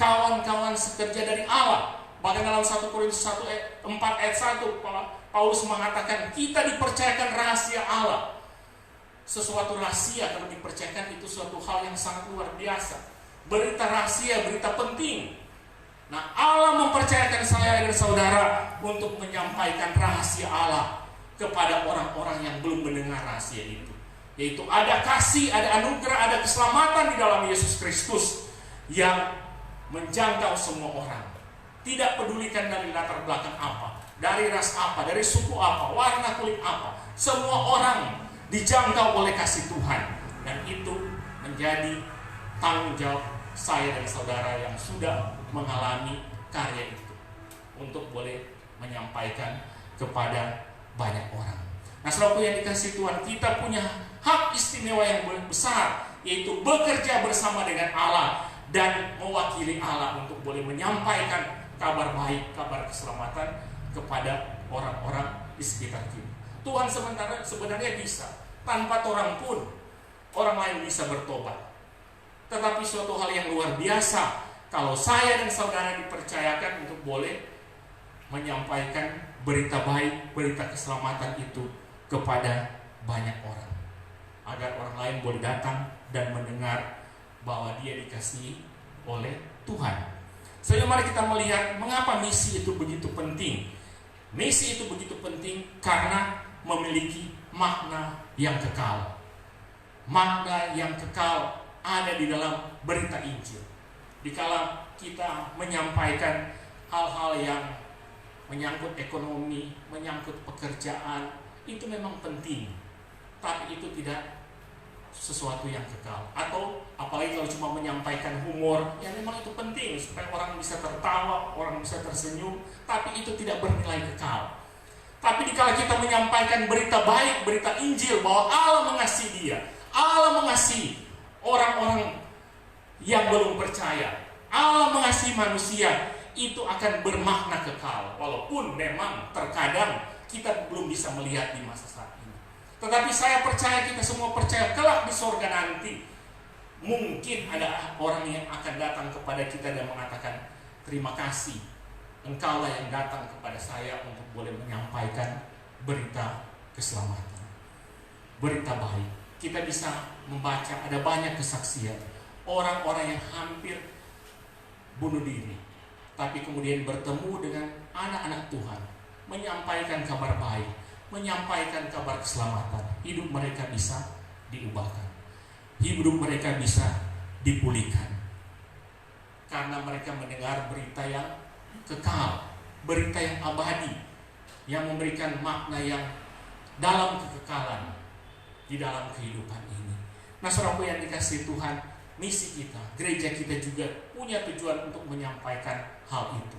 kawan-kawan sekerja dari Allah. Bahkan dalam 1 Korintus 4 ayat 1, Paulus mengatakan kita dipercayakan rahasia Allah. Sesuatu rahasia kalau dipercayakan itu suatu hal yang sangat luar biasa. Berita rahasia, berita penting. Nah, Allah mempercayakan saya dan saudara untuk menyampaikan rahasia Allah kepada orang-orang yang belum mendengar rahasia itu. Yaitu ada kasih, ada anugerah, ada keselamatan di dalam Yesus Kristus yang menjangkau semua orang. Tidak pedulikan dari latar belakang apa, dari ras apa, dari suku apa, warna kulit apa. Semua orang dijangkau oleh kasih Tuhan. Dan itu menjadi tanggung jawab saya dan saudara yang sudah mengalami karya itu, untuk boleh menyampaikan kepada banyak orang. Nah, saudaraku yang dikasihi Tuhan, kita punya hak istimewa yang besar, yaitu bekerja bersama dengan Allah dan mewakili Allah untuk boleh menyampaikan kabar baik, kabar keselamatan kepada orang-orang di sekitar kita. Tuhan sebenarnya bisa, tanpa orang pun orang lain bisa bertobat. Tetapi suatu hal yang luar biasa kalau saya dan saudara dipercayakan untuk boleh menyampaikan berita baik, berita keselamatan itu kepada banyak orang, agar orang lain boleh datang dan mendengar bahwa dia dikasihi oleh Tuhan. Selanjutnya mari kita melihat mengapa misi itu begitu penting. Misi itu begitu penting karena memiliki makna yang kekal. Makna yang kekal ada di dalam berita Injil. Dikala kita menyampaikan hal-hal yang menyangkut ekonomi, menyangkut pekerjaan, itu memang penting. Tapi itu tidak sesuatu yang kekal. Atau apalagi kalau cuma menyampaikan humor, ya memang itu penting supaya orang bisa tertawa, orang bisa tersenyum, tapi itu tidak bernilai kekal. Tapi dikala kita menyampaikan berita baik, berita Injil, bahwa Allah mengasihi dia, Allah mengasihi orang-orang yang belum percaya, Allah mengasihi manusia, itu akan bermakna kekal. Walaupun memang terkadang kita belum bisa melihat di masa saat ini. Tetapi saya percaya, kita semua percaya, kelak di surga nanti mungkin ada orang yang akan datang kepada kita dan mengatakan, terima kasih, engkaulah yang datang kepada saya untuk boleh menyampaikan berita keselamatan, berita baik. Kita bisa membaca ada banyak kesaksian orang-orang yang hampir bunuh diri, tapi kemudian bertemu dengan anak-anak Tuhan, menyampaikan kabar baik, menyampaikan kabar keselamatan. Hidup mereka bisa diubahkan, hidup mereka bisa dipulihkan, karena mereka mendengar berita yang kekal, berita yang abadi, yang memberikan makna yang dalam kekekalan di dalam kehidupan ini. Nah, saudaraku yang dikasihi Tuhan, misi kita, gereja kita juga punya tujuan untuk menyampaikan hal itu.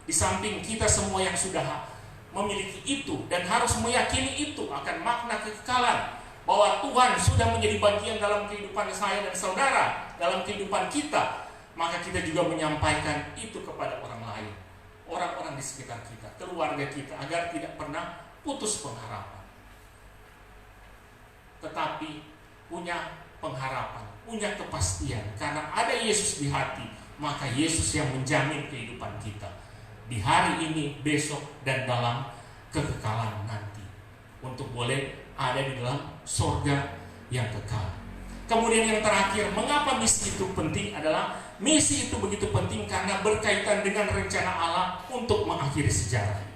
Di samping kita semua yang sudah memiliki itu dan harus meyakini itu akan makna kekekalan, bahwa Tuhan sudah menjadi bagian dalam kehidupan saya dan saudara, dalam kehidupan kita, maka kita juga menyampaikan itu kepada orang lain, orang-orang di sekitar kita, keluarga kita, agar tidak pernah putus pengharapan, tetapi punya pengharapan, punya kepastian. Karena ada Yesus di hati, maka Yesus yang menjamin kehidupan kita di hari ini, besok, dan dalam kekekalan nanti, untuk boleh ada di dalam surga yang kekal. Kemudian yang terakhir, mengapa misi itu penting adalah misi itu begitu penting karena berkaitan dengan rencana Allah untuk mengakhiri sejarah.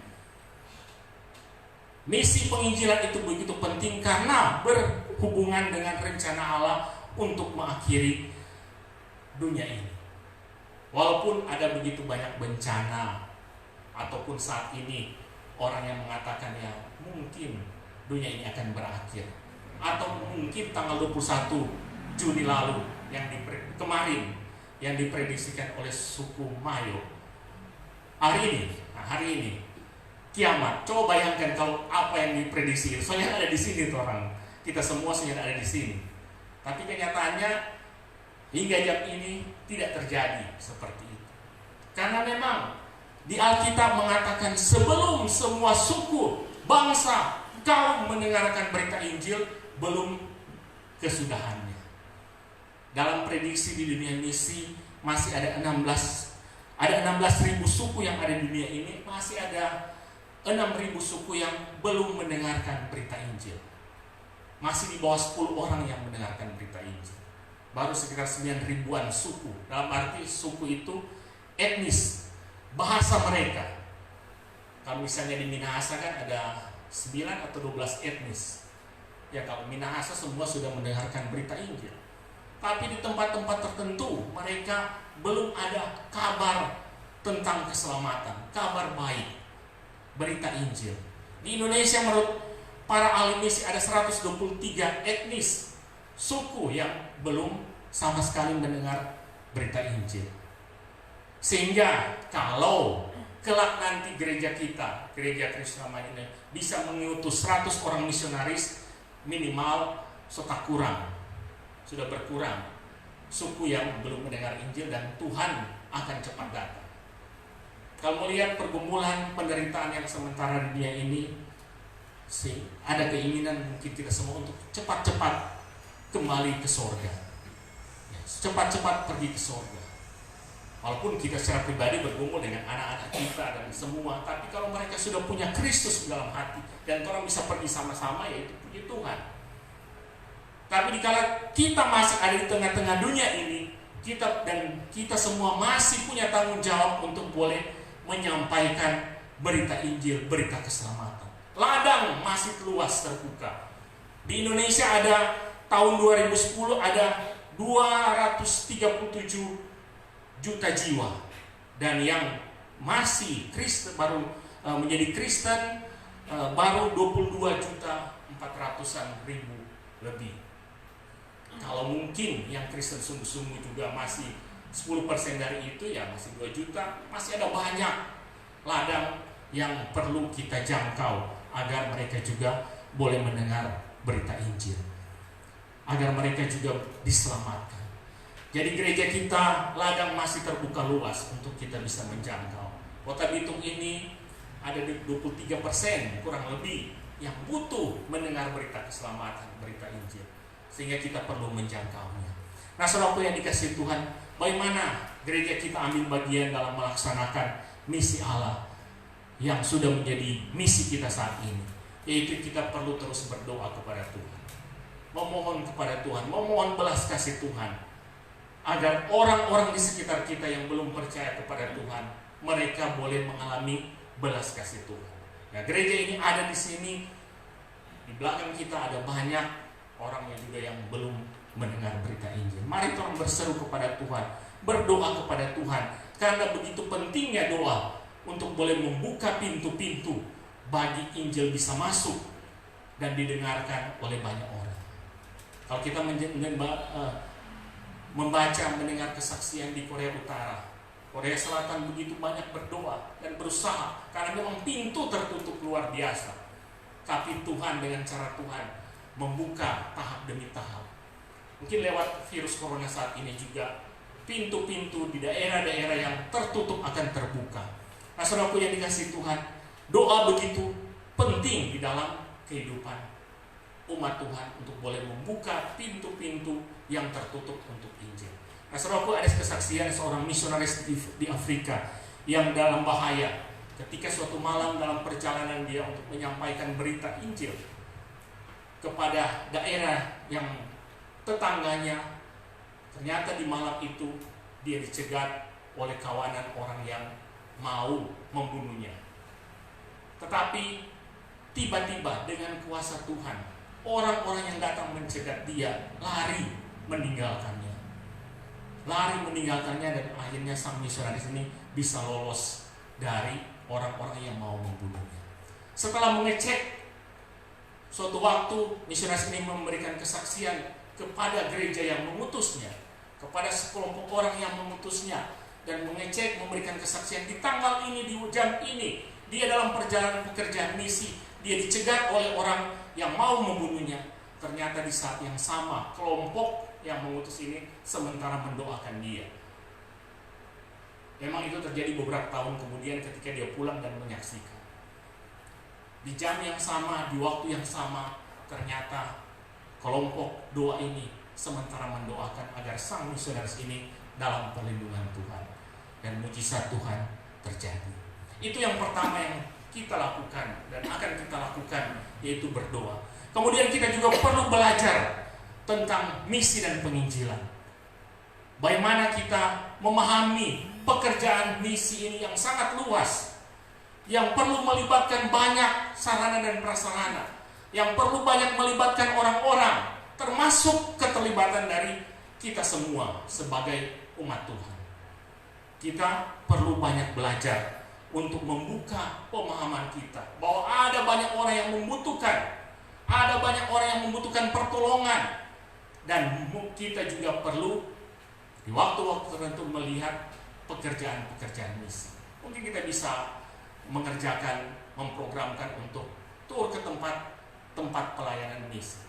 Misi penginjilan itu begitu penting karena berhubungan dengan rencana Allah untuk mengakhiri dunia ini. Walaupun ada begitu banyak bencana, ataupun saat ini orang yang mengatakan ya mungkin dunia ini akan berakhir, atau mungkin tanggal 21 Juni lalu kemarin yang diprediksikan oleh suku Mayo, hari ini kiamat. Coba bayangkan kalau apa yang diprediksi. Soalnya ada di sini tuh orang, kita semua sebenarnya ada di sini. Tapi kenyataannya hingga jam ini tidak terjadi seperti itu. Karena memang di Alkitab mengatakan sebelum semua suku, bangsa, kaum mendengarkan berita Injil, belum kesudahannya. Dalam prediksi di dunia misi masih ada 16.000 suku yang ada di dunia ini, masih ada 6.000 suku yang belum mendengarkan berita Injil. Masih di bawah 10 orang yang mendengarkan berita Injil. Baru sekitar 9.000-an suku. Dalam arti suku itu etnis, bahasa mereka. Kalau misalnya di Minahasa kan ada 9 atau 12 etnis. Ya, kalau Minahasa semua sudah mendengarkan berita Injil. Tapi di tempat-tempat tertentu mereka belum ada kabar tentang keselamatan, kabar baik, berita Injil. Di Indonesia menurut para ahli misi ada 123 etnis suku yang belum sama sekali mendengar berita Injil. Sehingga kalau kelak nanti gereja kita, gereja Kristen ini bisa mengutus 100 orang misionaris, minimal sudah berkurang suku yang belum mendengar Injil, dan Tuhan akan cepat datang. Kalau melihat pergumulan penderitaan yang sementara di dunia ini, ada keinginan mungkin kita semua untuk cepat-cepat kembali ke surga, cepat-cepat pergi ke surga. Walaupun kita secara pribadi bergumul dengan anak-anak kita dan semua, tapi kalau mereka sudah punya Kristus dalam hati dan orang bisa pergi sama-sama, yaitu puji Tuhan. Tapi dikala kita masih ada di tengah-tengah dunia ini, kita semua masih punya tanggung jawab untuk boleh menyampaikan berita Injil, berita keselamatan. Ladang masih luas terbuka. Di Indonesia ada tahun 2010 ada 237 juta jiwa, dan yang masih Kristen baru menjadi Kristen baru 22.400.000 lebih. Kalau mungkin yang Kristen sungguh-sungguh juga masih 10% dari itu, ya masih 2 juta. Masih ada banyak ladang yang perlu kita jangkau agar mereka juga boleh mendengar berita Injil, agar mereka juga diselamatkan. Jadi gereja kita ladang masih terbuka luas untuk kita bisa menjangkau. Kota Bitung ini ada 23% kurang lebih yang butuh mendengar berita keselamatan, berita Injil, sehingga kita perlu menjangkaunya. Nah, saudaraku yang dikasihi Tuhan, bagaimana gereja kita ambil bagian dalam melaksanakan misi Allah yang sudah menjadi misi kita saat ini, yaitu kita perlu terus berdoa kepada Tuhan, memohon kepada Tuhan, memohon belas kasih Tuhan, agar orang-orang di sekitar kita yang belum percaya kepada Tuhan, mereka boleh mengalami belas kasih Tuhan. Nah, gereja ini ada di sini, di belakang kita ada banyak orang yang juga yang belum mendengar berita Injil. Mari kita berseru kepada Tuhan, berdoa kepada Tuhan, karena begitu pentingnya doa untuk boleh membuka pintu-pintu bagi Injil bisa masuk dan didengarkan oleh banyak orang. Kalau kita membaca, mendengar kesaksian di Korea Utara, Korea Selatan begitu banyak berdoa dan berusaha karena memang pintu tertutup luar biasa. Tapi Tuhan dengan cara Tuhan membuka tahap demi tahap. Mungkin lewat virus corona saat ini juga pintu-pintu di daerah-daerah yang tertutup akan terbuka. Nah, saudaraku yang dikasihi Tuhan, doa begitu penting di dalam kehidupan umat Tuhan untuk boleh membuka pintu-pintu yang tertutup untuk Injil. Nah, saudaraku, ada kesaksian seorang misionaris di Afrika yang dalam bahaya ketika suatu malam dalam perjalanan dia untuk menyampaikan berita Injil kepada daerah yang tetangganya. Ternyata di malam itu dia dicegat oleh kawanan orang yang mau membunuhnya. Tetapi tiba-tiba dengan kuasa Tuhan, orang-orang yang datang mencegat dia lari meninggalkannya. Dan akhirnya sang misionaris ini bisa lolos dari orang-orang yang mau membunuhnya. Setelah mengecek, suatu waktu misionaris ini memberikan kesaksian kepada gereja yang mengutusnya, kepada sekelompok orang yang mengutusnya, dan mengecek, memberikan kesaksian di tanggal ini, di jam ini, dia dalam perjalanan pekerjaan misi, dia dicegat oleh orang yang mau membunuhnya. Ternyata di saat yang sama, kelompok yang mengutus ini sementara mendoakan dia. Memang itu terjadi beberapa tahun kemudian ketika dia pulang dan menyaksikan. Di jam yang sama, di waktu yang sama, ternyata kelompok doa ini sementara mendoakan agar sang misionaris ini dalam perlindungan Tuhan. Dan mujizat Tuhan terjadi. Itu yang pertama yang kita lakukan dan akan kita lakukan, yaitu berdoa. Kemudian kita juga perlu belajar tentang misi dan penginjilan. Bagaimana kita memahami pekerjaan misi ini yang sangat luas, yang perlu melibatkan banyak sarana dan prasarana, yang perlu banyak melibatkan orang-orang, termasuk keterlibatan dari kita semua sebagai umat Tuhan. Kita perlu banyak belajar untuk membuka pemahaman kita bahwa ada banyak orang yang membutuhkan, ada banyak orang yang membutuhkan pertolongan, dan kita juga perlu di waktu-waktu tertentu melihat pekerjaan-pekerjaan misi. Mungkin kita bisa mengerjakan, memprogramkan untuk tur ke tempat pelayanan misi.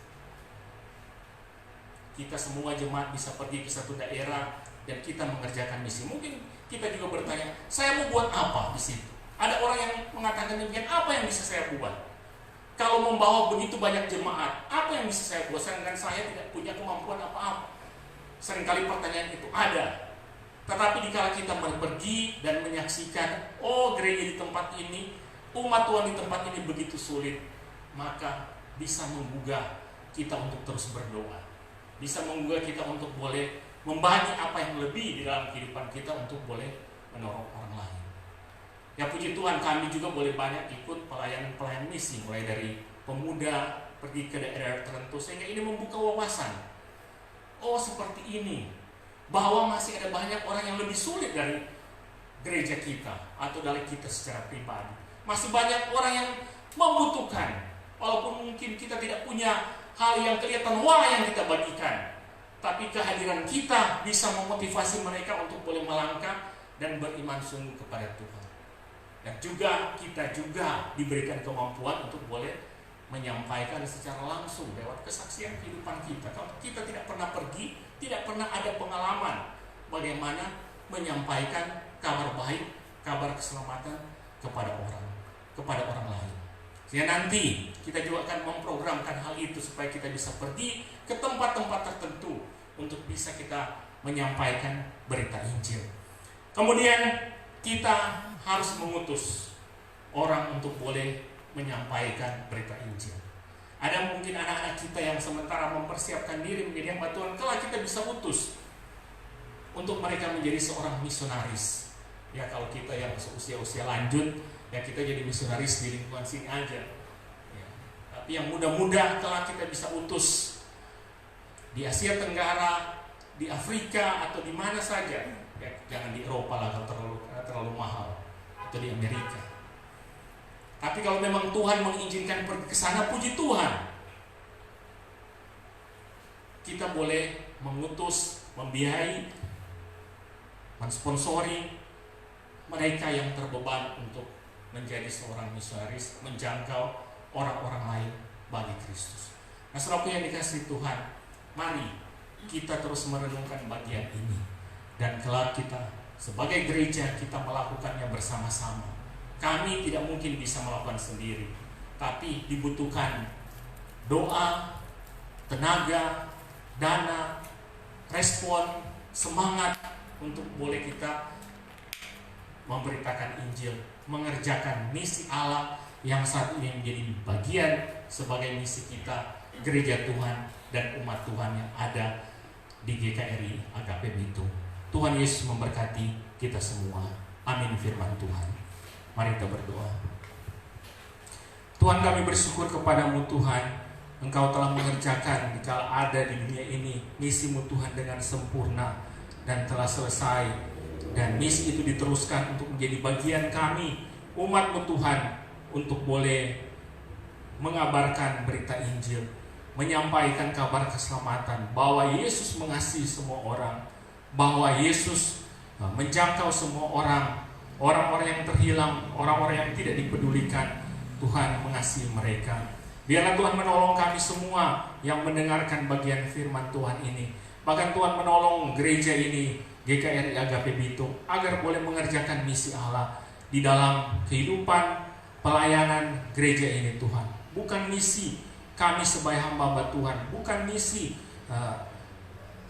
Kita semua jemaat bisa pergi ke satu daerah dan kita mengerjakan misi. Mungkin kita juga bertanya, saya mau buat apa di situ? Ada orang yang mengatakan demikian, apa yang bisa saya buat? Kalau membawa begitu banyak jemaat, apa yang bisa saya buat? Sedangkan saya tidak punya kemampuan apa-apa. Seringkali pertanyaan itu ada. Tetapi dikala kita pergi dan menyaksikan, oh gereja di tempat ini, umat Tuhan di tempat ini begitu sulit, maka bisa menggugah kita untuk terus berdoa. Bisa menggugah kita untuk boleh membagi apa yang lebih di dalam kehidupan kita untuk boleh menolong orang lain. Ya puji Tuhan, kami juga boleh banyak ikut pelayanan misi, mulai dari pemuda pergi ke daerah tertentu, sehingga ini membuka wawasan. Oh seperti ini, bahwa masih ada banyak orang yang lebih sulit dari gereja kita atau dari kita secara pribadi. Masih banyak orang yang membutuhkan, walaupun mungkin kita tidak punya hal yang kelihatan wah yang kita bagikan, tapi kehadiran kita bisa memotivasi mereka untuk boleh melangkah dan beriman sungguh kepada Tuhan. Dan juga kita juga diberikan kemampuan untuk boleh menyampaikan secara langsung lewat kesaksian kehidupan kita. Kalau kita tidak pernah pergi, tidak pernah ada pengalaman bagaimana menyampaikan kabar baik, kabar keselamatan kepada orang lain. Sehingga nanti kita juga akan memprogramkan hal itu supaya kita bisa pergi ke tempat-tempat tertentu untuk bisa kita menyampaikan berita Injil. Kemudian kita harus mengutus orang untuk boleh menyampaikan berita Injil. Ada mungkin anak-anak kita yang sementara mempersiapkan diri menjadi hamba Tuhan, kelak kita bisa utus untuk mereka menjadi seorang misionaris. Ya kalau kita yang usia lanjut, ya kita jadi misionaris di lingkungan sini aja. Ya. Tapi yang muda-muda kelak kita bisa utus di Asia Tenggara, di Afrika atau di mana saja. Ya, jangan di Eropa lah kalau terlalu mahal, atau di Amerika. Tapi kalau memang Tuhan mengizinkan pergi ke sana, puji Tuhan. kita boleh mengutus, membiayai, mensponsori mereka yang terbeban untuk menjadi seorang misionaris, menjangkau orang-orang lain bagi Kristus. Nah, saudaraku yang dikasihi Tuhan, mari kita terus merenungkan bagian ini, dan kelak kita sebagai gereja kita melakukannya bersama-sama. Kami tidak mungkin bisa melakukan sendiri, tapi dibutuhkan doa, tenaga, dana, respon, semangat untuk boleh kita memberitakan Injil, mengerjakan misi Allah yang saat ini menjadi bagian sebagai misi kita, gereja Tuhan dan umat Tuhan yang ada di GKRI Agape Bitung. Tuhan Yesus memberkati kita semua. Amin firman Tuhan. Mari kita berdoa. Tuhan, kami bersyukur kepadamu Tuhan, Engkau telah mengerjakan dikala ada di dunia ini misimu Tuhan dengan sempurna dan telah selesai, dan misi itu diteruskan untuk menjadi bagian kami umat-Mu Tuhan, untuk boleh mengabarkan berita Injil, menyampaikan kabar keselamatan, bahwa Yesus mengasihi semua orang, bahwa Yesus menjangkau semua orang, orang-orang yang terhilang, orang-orang yang tidak dipedulikan. Tuhan mengasihi mereka. Biarlah Tuhan menolong kami semua yang mendengarkan bagian firman Tuhan ini. Bahkan Tuhan menolong gereja ini, GKRI Agape Bitung, agar boleh mengerjakan misi Allah di dalam kehidupan pelayanan gereja ini Tuhan. Bukan misi kami sebagai hamba Tuhan, bukan misi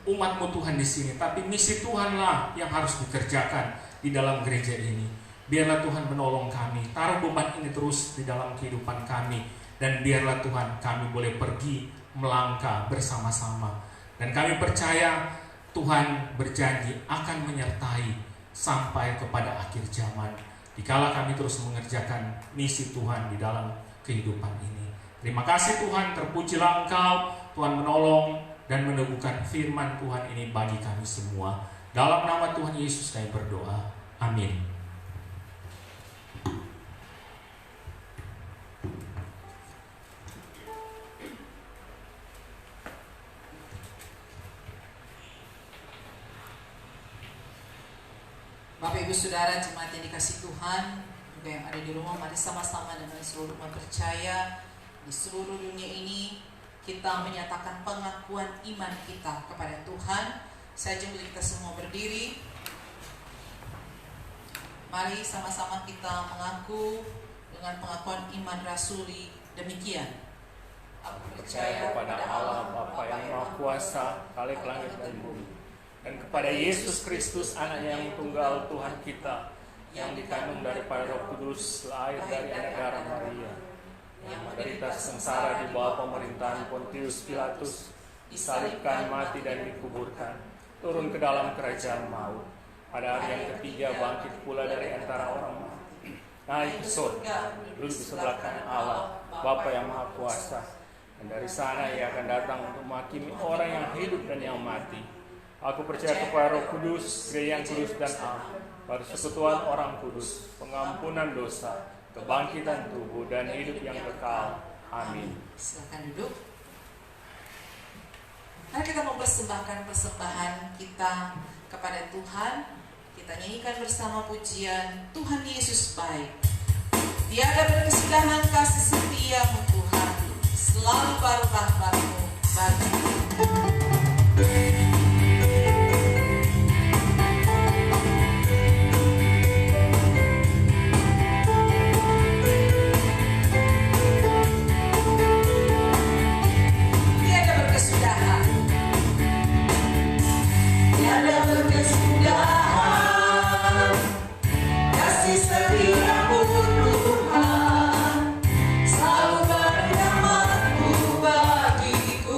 umat-Mu Tuhan di sini, tapi misi Tuhanlah yang harus dikerjakan di dalam gereja ini. Biarlah Tuhan menolong kami, taruh beban ini terus di dalam kehidupan kami, dan biarlah Tuhan kami boleh pergi melangkah bersama-sama. Dan kami percaya Tuhan berjanji akan menyertai sampai kepada akhir zaman, dikala kami terus mengerjakan misi Tuhan di dalam kehidupan ini. Terima kasih Tuhan, terpujilah Engkau. Tuhan menolong dan meneguhkan firman Tuhan ini bagi kami semua. Dalam nama Tuhan Yesus kami berdoa. Amin. Bapak Ibu Saudara jemaat yang dikasihi Tuhan, juga yang ada di rumah, mari sama-sama dengan seluruh umat percaya di seluruh dunia ini kita menyatakan pengakuan iman kita kepada Tuhan. Saya ajak kita semua berdiri. Mari sama-sama kita mengaku dengan pengakuan iman rasuli demikian. Aku Percaya kepada Allah Bapa yang Maha Kuasa, Khalik langit dan bumi, dan kepada Yesus Kristus anaknya yang tunggal Tuhan kita, yang dikandung daripada Roh Kudus, lahir dari anak darah Maria, yang menderita sengsara di bawah pemerintahan Pontius Pilatus, disalibkan, mati dan dikuburkan, turun ke dalam kerajaan maut, pada hari yang ketiga bangkit pula dari antara orang mati, naik ke surga, duduk di sebelah kanan Allah Bapa yang Maha Kuasa, dan dari sana Ia akan datang untuk menghakimi orang yang hidup dan yang mati. Aku percaya kepada Roh Kudus, gereja yang kudus dan am, persekutuan orang kudus, pengampunan dosa, kebangkitan tubuh dan hidup yang kekal. Amin. Silakan duduk. Mari kita mempersembahkan persembahan kita kepada Tuhan. Kita nyanyikan bersama pujian Tuhan Yesus baik. Tiada berkesudahan kasih setiamu Tuhan, selalu baru rahmat-Mu bagiku. Selalu beri rahmat-Mu bagiku.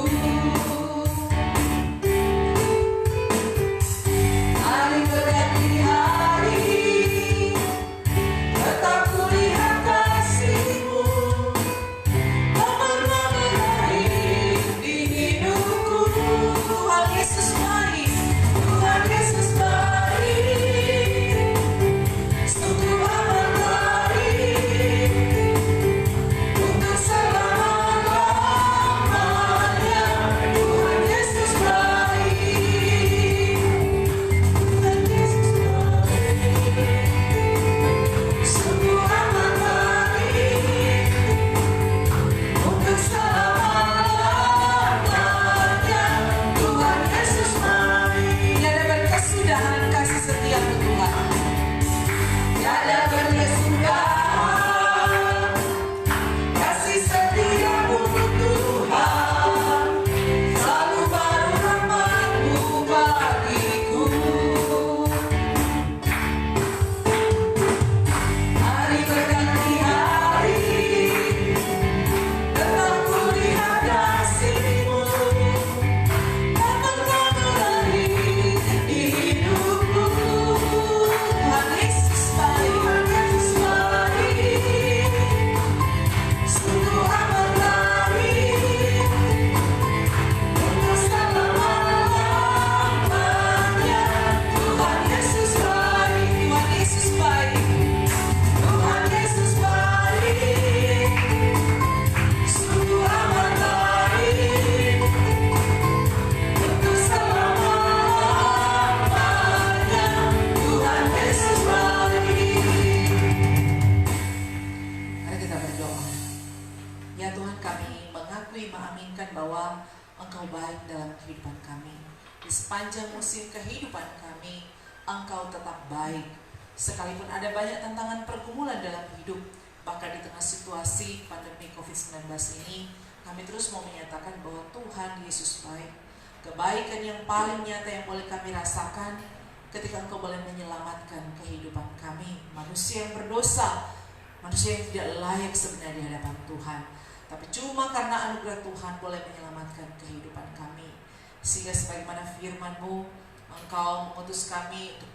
Di sepanjang musim kehidupan kami, Engkau tetap baik. Sekalipun ada banyak tantangan pergumulan dalam hidup, bahkan di tengah situasi pandemi COVID-19 ini, kami terus mau menyatakan bahwa Tuhan Yesus baik. Kebaikan yang paling nyata yang boleh kami rasakan ketika Engkau boleh menyelamatkan kehidupan kami, manusia yang berdosa, manusia yang tidak layak sebenarnya di hadapan Tuhan, tapi cuma karena anugerah Tuhan boleh menyelamatkan kehidupan kami. Sehingga sebagaimana firman-Mu, Engkau mengutus kami untuk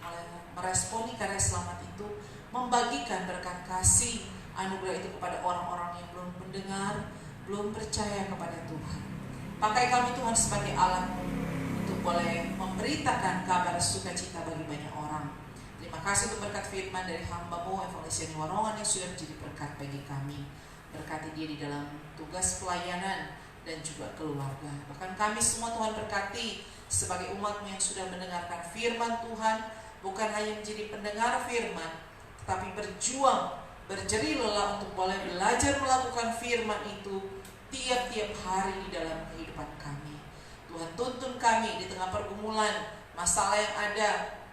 meresponi karya selamat itu, membagikan berkat kasih anugerah itu kepada orang-orang yang belum mendengar, belum percaya kepada Tuhan. Pakai kami Tuhan sebagai alat-Mu untuk boleh memberitakan kabar sukacita bagi banyak orang. Terima kasih untuk berkat firman dari hamba-Mu Evangelis Yani Warongan yang sudah menjadi berkat bagi kami. Berkati dia di dalam tugas pelayanan dan juga keluarga. Bahkan kami semua Tuhan berkati sebagai umat-Mu yang sudah mendengarkan firman Tuhan, bukan hanya menjadi pendengar firman, tetapi berjuang, berjeri lelah untuk boleh belajar melakukan firman itu tiap-tiap hari di dalam kehidupan kami. Tuhan tuntun kami di tengah pergumulan, masalah yang ada,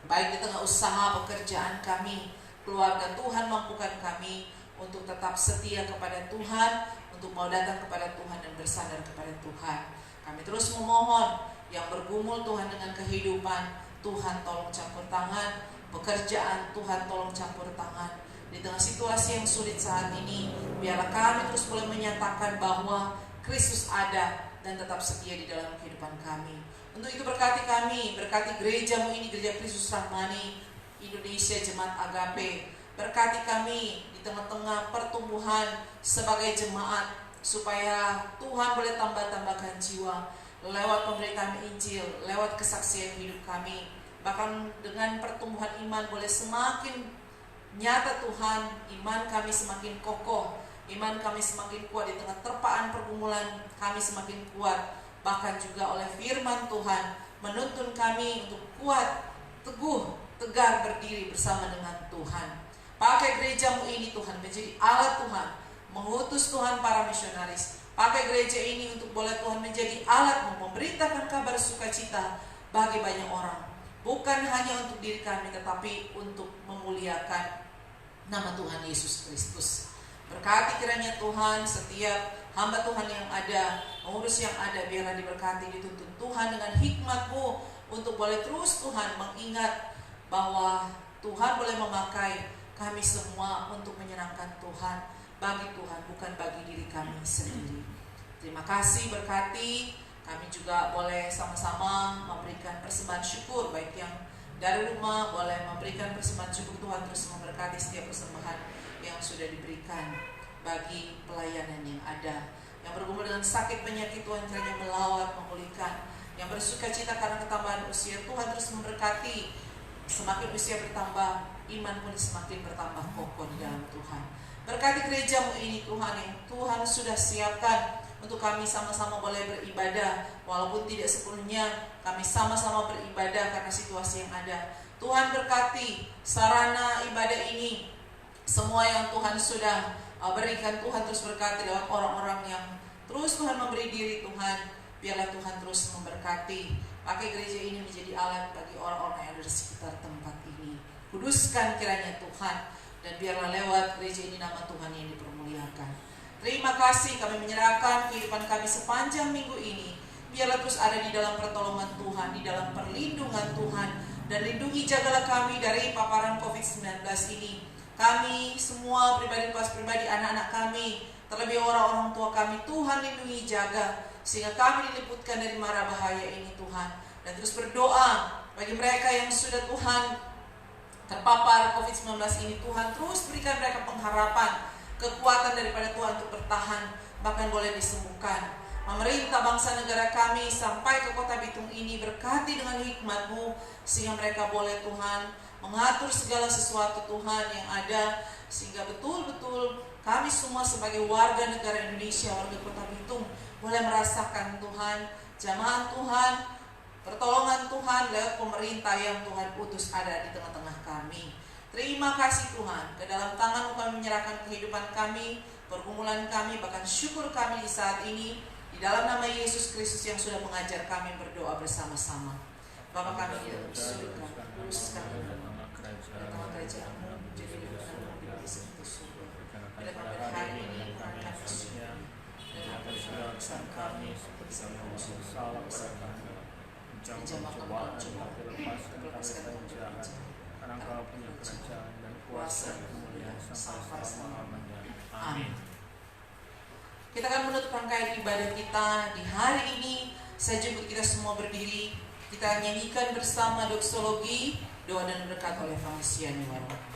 baik di tengah usaha pekerjaan kami, keluarga. Tuhan mampukan kami untuk tetap setia kepada Tuhan, untuk mau datang kepada Tuhan dan bersandar kepada Tuhan. Kami terus memohon yang bergumul Tuhan dengan kehidupan, Tuhan tolong campur tangan. Pekerjaan, Tuhan tolong campur tangan. Di tengah situasi yang sulit saat ini, biarlah kami terus boleh menyatakan bahwa Kristus ada dan tetap setia di dalam kehidupan kami. Untuk itu berkati kami, berkati gereja-Mu ini, Gereja Kristus Rahmani Indonesia Jemaat Agape. Berkati kami di tengah-tengah pertumbuhan sebagai jemaat, supaya Tuhan boleh tambahkan jiwa lewat pemberitaan Injil, lewat kesaksian hidup kami. Bahkan dengan pertumbuhan iman boleh semakin nyata Tuhan, iman kami semakin kokoh, iman kami semakin kuat di tengah terpaan pergumulan, kami semakin kuat. Bahkan juga oleh firman Tuhan menuntun kami untuk kuat, teguh, tegar berdiri bersama dengan Tuhan. Pakai gereja-Mu ini Tuhan menjadi alat Tuhan, mengutus Tuhan para misionaris. Pakai gereja ini untuk boleh Tuhan menjadi alat-Mu, memberitakan kabar sukacita bagi banyak orang. Bukan hanya untuk diri kami, tetapi untuk memuliakan nama Tuhan Yesus Kristus. Berkati kiranya Tuhan setiap hamba Tuhan yang ada, pengurus yang ada, biarlah diberkati, dituntun Tuhan dengan hikmat-Mu untuk boleh terus Tuhan mengingat bahwa Tuhan boleh memakai kami semua untuk menyenangkan Tuhan, bagi Tuhan, bukan bagi diri kami sendiri. Terima kasih, berkati kami juga boleh sama-sama memberikan persembahan syukur, baik yang dari rumah boleh memberikan persembahan syukur. Tuhan terus memberkati setiap persembahan yang sudah diberikan bagi pelayanan yang ada. Yang bergumul dengan sakit penyakit, Tuhan kiranya melawat, memulihkan. Yang bersuka cita karena ketambahan usia, Tuhan terus memberkati. Semakin usia bertambah, iman pun semakin bertambah kokoh di dalam Tuhan. Berkati gereja-Mu ini Tuhan, yang Tuhan sudah siapkan untuk kami sama-sama boleh beribadah. Walaupun tidak sepenuhnya kami sama-sama beribadah karena situasi yang ada. Tuhan berkati sarana ibadah ini, semua yang Tuhan sudah berikan. Tuhan terus berkati lewat orang-orang yang terus Tuhan memberi diri Tuhan. Biarlah Tuhan terus memberkati. Pakai gereja ini menjadi alat bagi orang-orang yang ada di sekitar tempat ini. Kuduskan kiranya Tuhan, dan biarlah lewat gereja ini nama Tuhan yang dipermuliakan. Terima kasih, kami menyerahkan kehidupan kami sepanjang minggu ini. Biarlah terus ada di dalam pertolongan Tuhan, di dalam perlindungan Tuhan. Dan lindungi jagalah kami dari paparan COVID-19 ini. Kami semua pribadi, anak-anak kami, terlebih orang-orang tua kami, Tuhan lindungi, jaga, sehingga kami diliputkan dari mara bahaya ini Tuhan. Dan terus berdoa bagi mereka yang sudah Tuhan terpapar COVID-19 ini, Tuhan terus berikan mereka pengharapan, kekuatan daripada Tuhan untuk bertahan, bahkan boleh disembuhkan. Pemerintah bangsa negara kami sampai ke kota Bitung ini, berkati dengan hikmat-Mu, sehingga mereka boleh Tuhan mengatur segala sesuatu Tuhan yang ada, sehingga betul-betul kami semua sebagai warga negara Indonesia, warga kota Bitung, boleh merasakan Tuhan, jamaah Tuhan, pertolongan Tuhan lewat pemerintah yang Tuhan utus ada di tengah-tengah kami. Terima kasih Tuhan, ke dalam tangan-Mu kami menyerahkan kehidupan kami, pergumulan kami, bahkan syukur kami di saat ini. Di dalam nama Yesus Kristus yang sudah mengajar kami berdoa bersama-sama. Bapa kami di dalam surga, uruskan datanglah kerajaan-Mu, jadi firman-Mu di seperti surga. Bila kami hari ini Tuhan kami sudah dan ampuni kesalahan kami seperti kami bersalah pada kami. Jangan cobaan tapi lepaskan kami dari jahat. Karena Engkau punya kerajaan dan kuasa dan kemuliaan sampai selama-lamanya. Amin. Kita akan menutup rangkaian ibadah kita di hari ini. Saya jemput kita semua berdiri. Kita nyanyikan bersama doksologi, doa dan berkat oleh Vanessa Niwaro.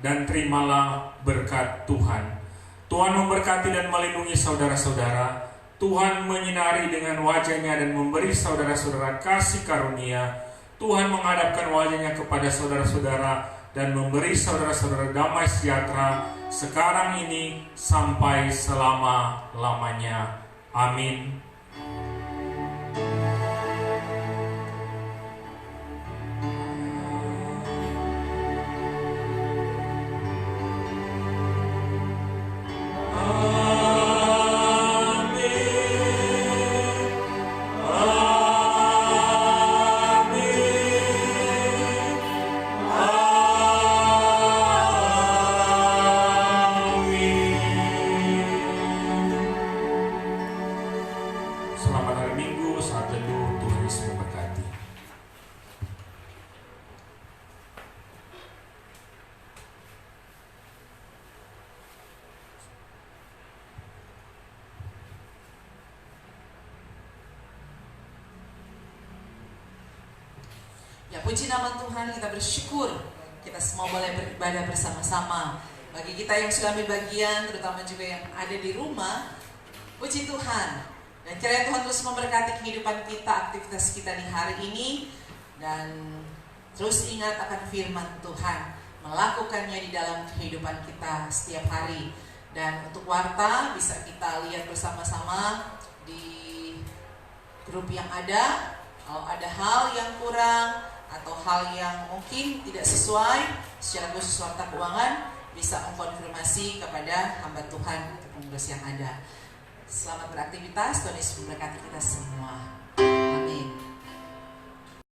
Dan terimalah berkat Tuhan. Tuhan memberkati dan melindungi saudara-saudara. Tuhan menyinari dengan wajah-Nya dan memberi saudara-saudara kasih karunia. Tuhan menghadapkan wajah-Nya kepada saudara-saudara dan memberi saudara-saudara damai sejahtera sekarang ini sampai selama-lamanya. Amin. Ya, puji nama Tuhan, kita bersyukur kita semua boleh beribadah bersama-sama. Bagi kita yang sudah ambil bagian, terutama juga yang ada di rumah, puji Tuhan. Dan kiranya Tuhan terus memberkati kehidupan kita, aktivitas kita di hari ini. Dan terus ingat akan firman Tuhan, melakukannya di dalam kehidupan kita setiap hari. Dan untuk warta bisa kita lihat bersama-sama di grup yang ada. Kalau ada hal yang kurang atau hal yang mungkin tidak sesuai secara khusus warta keuangan, bisa mengkonfirmasi kepada hamba Tuhan atau pengurus yang ada. Selamat beraktivitas, Tuhan Yesus memberkati kita semua.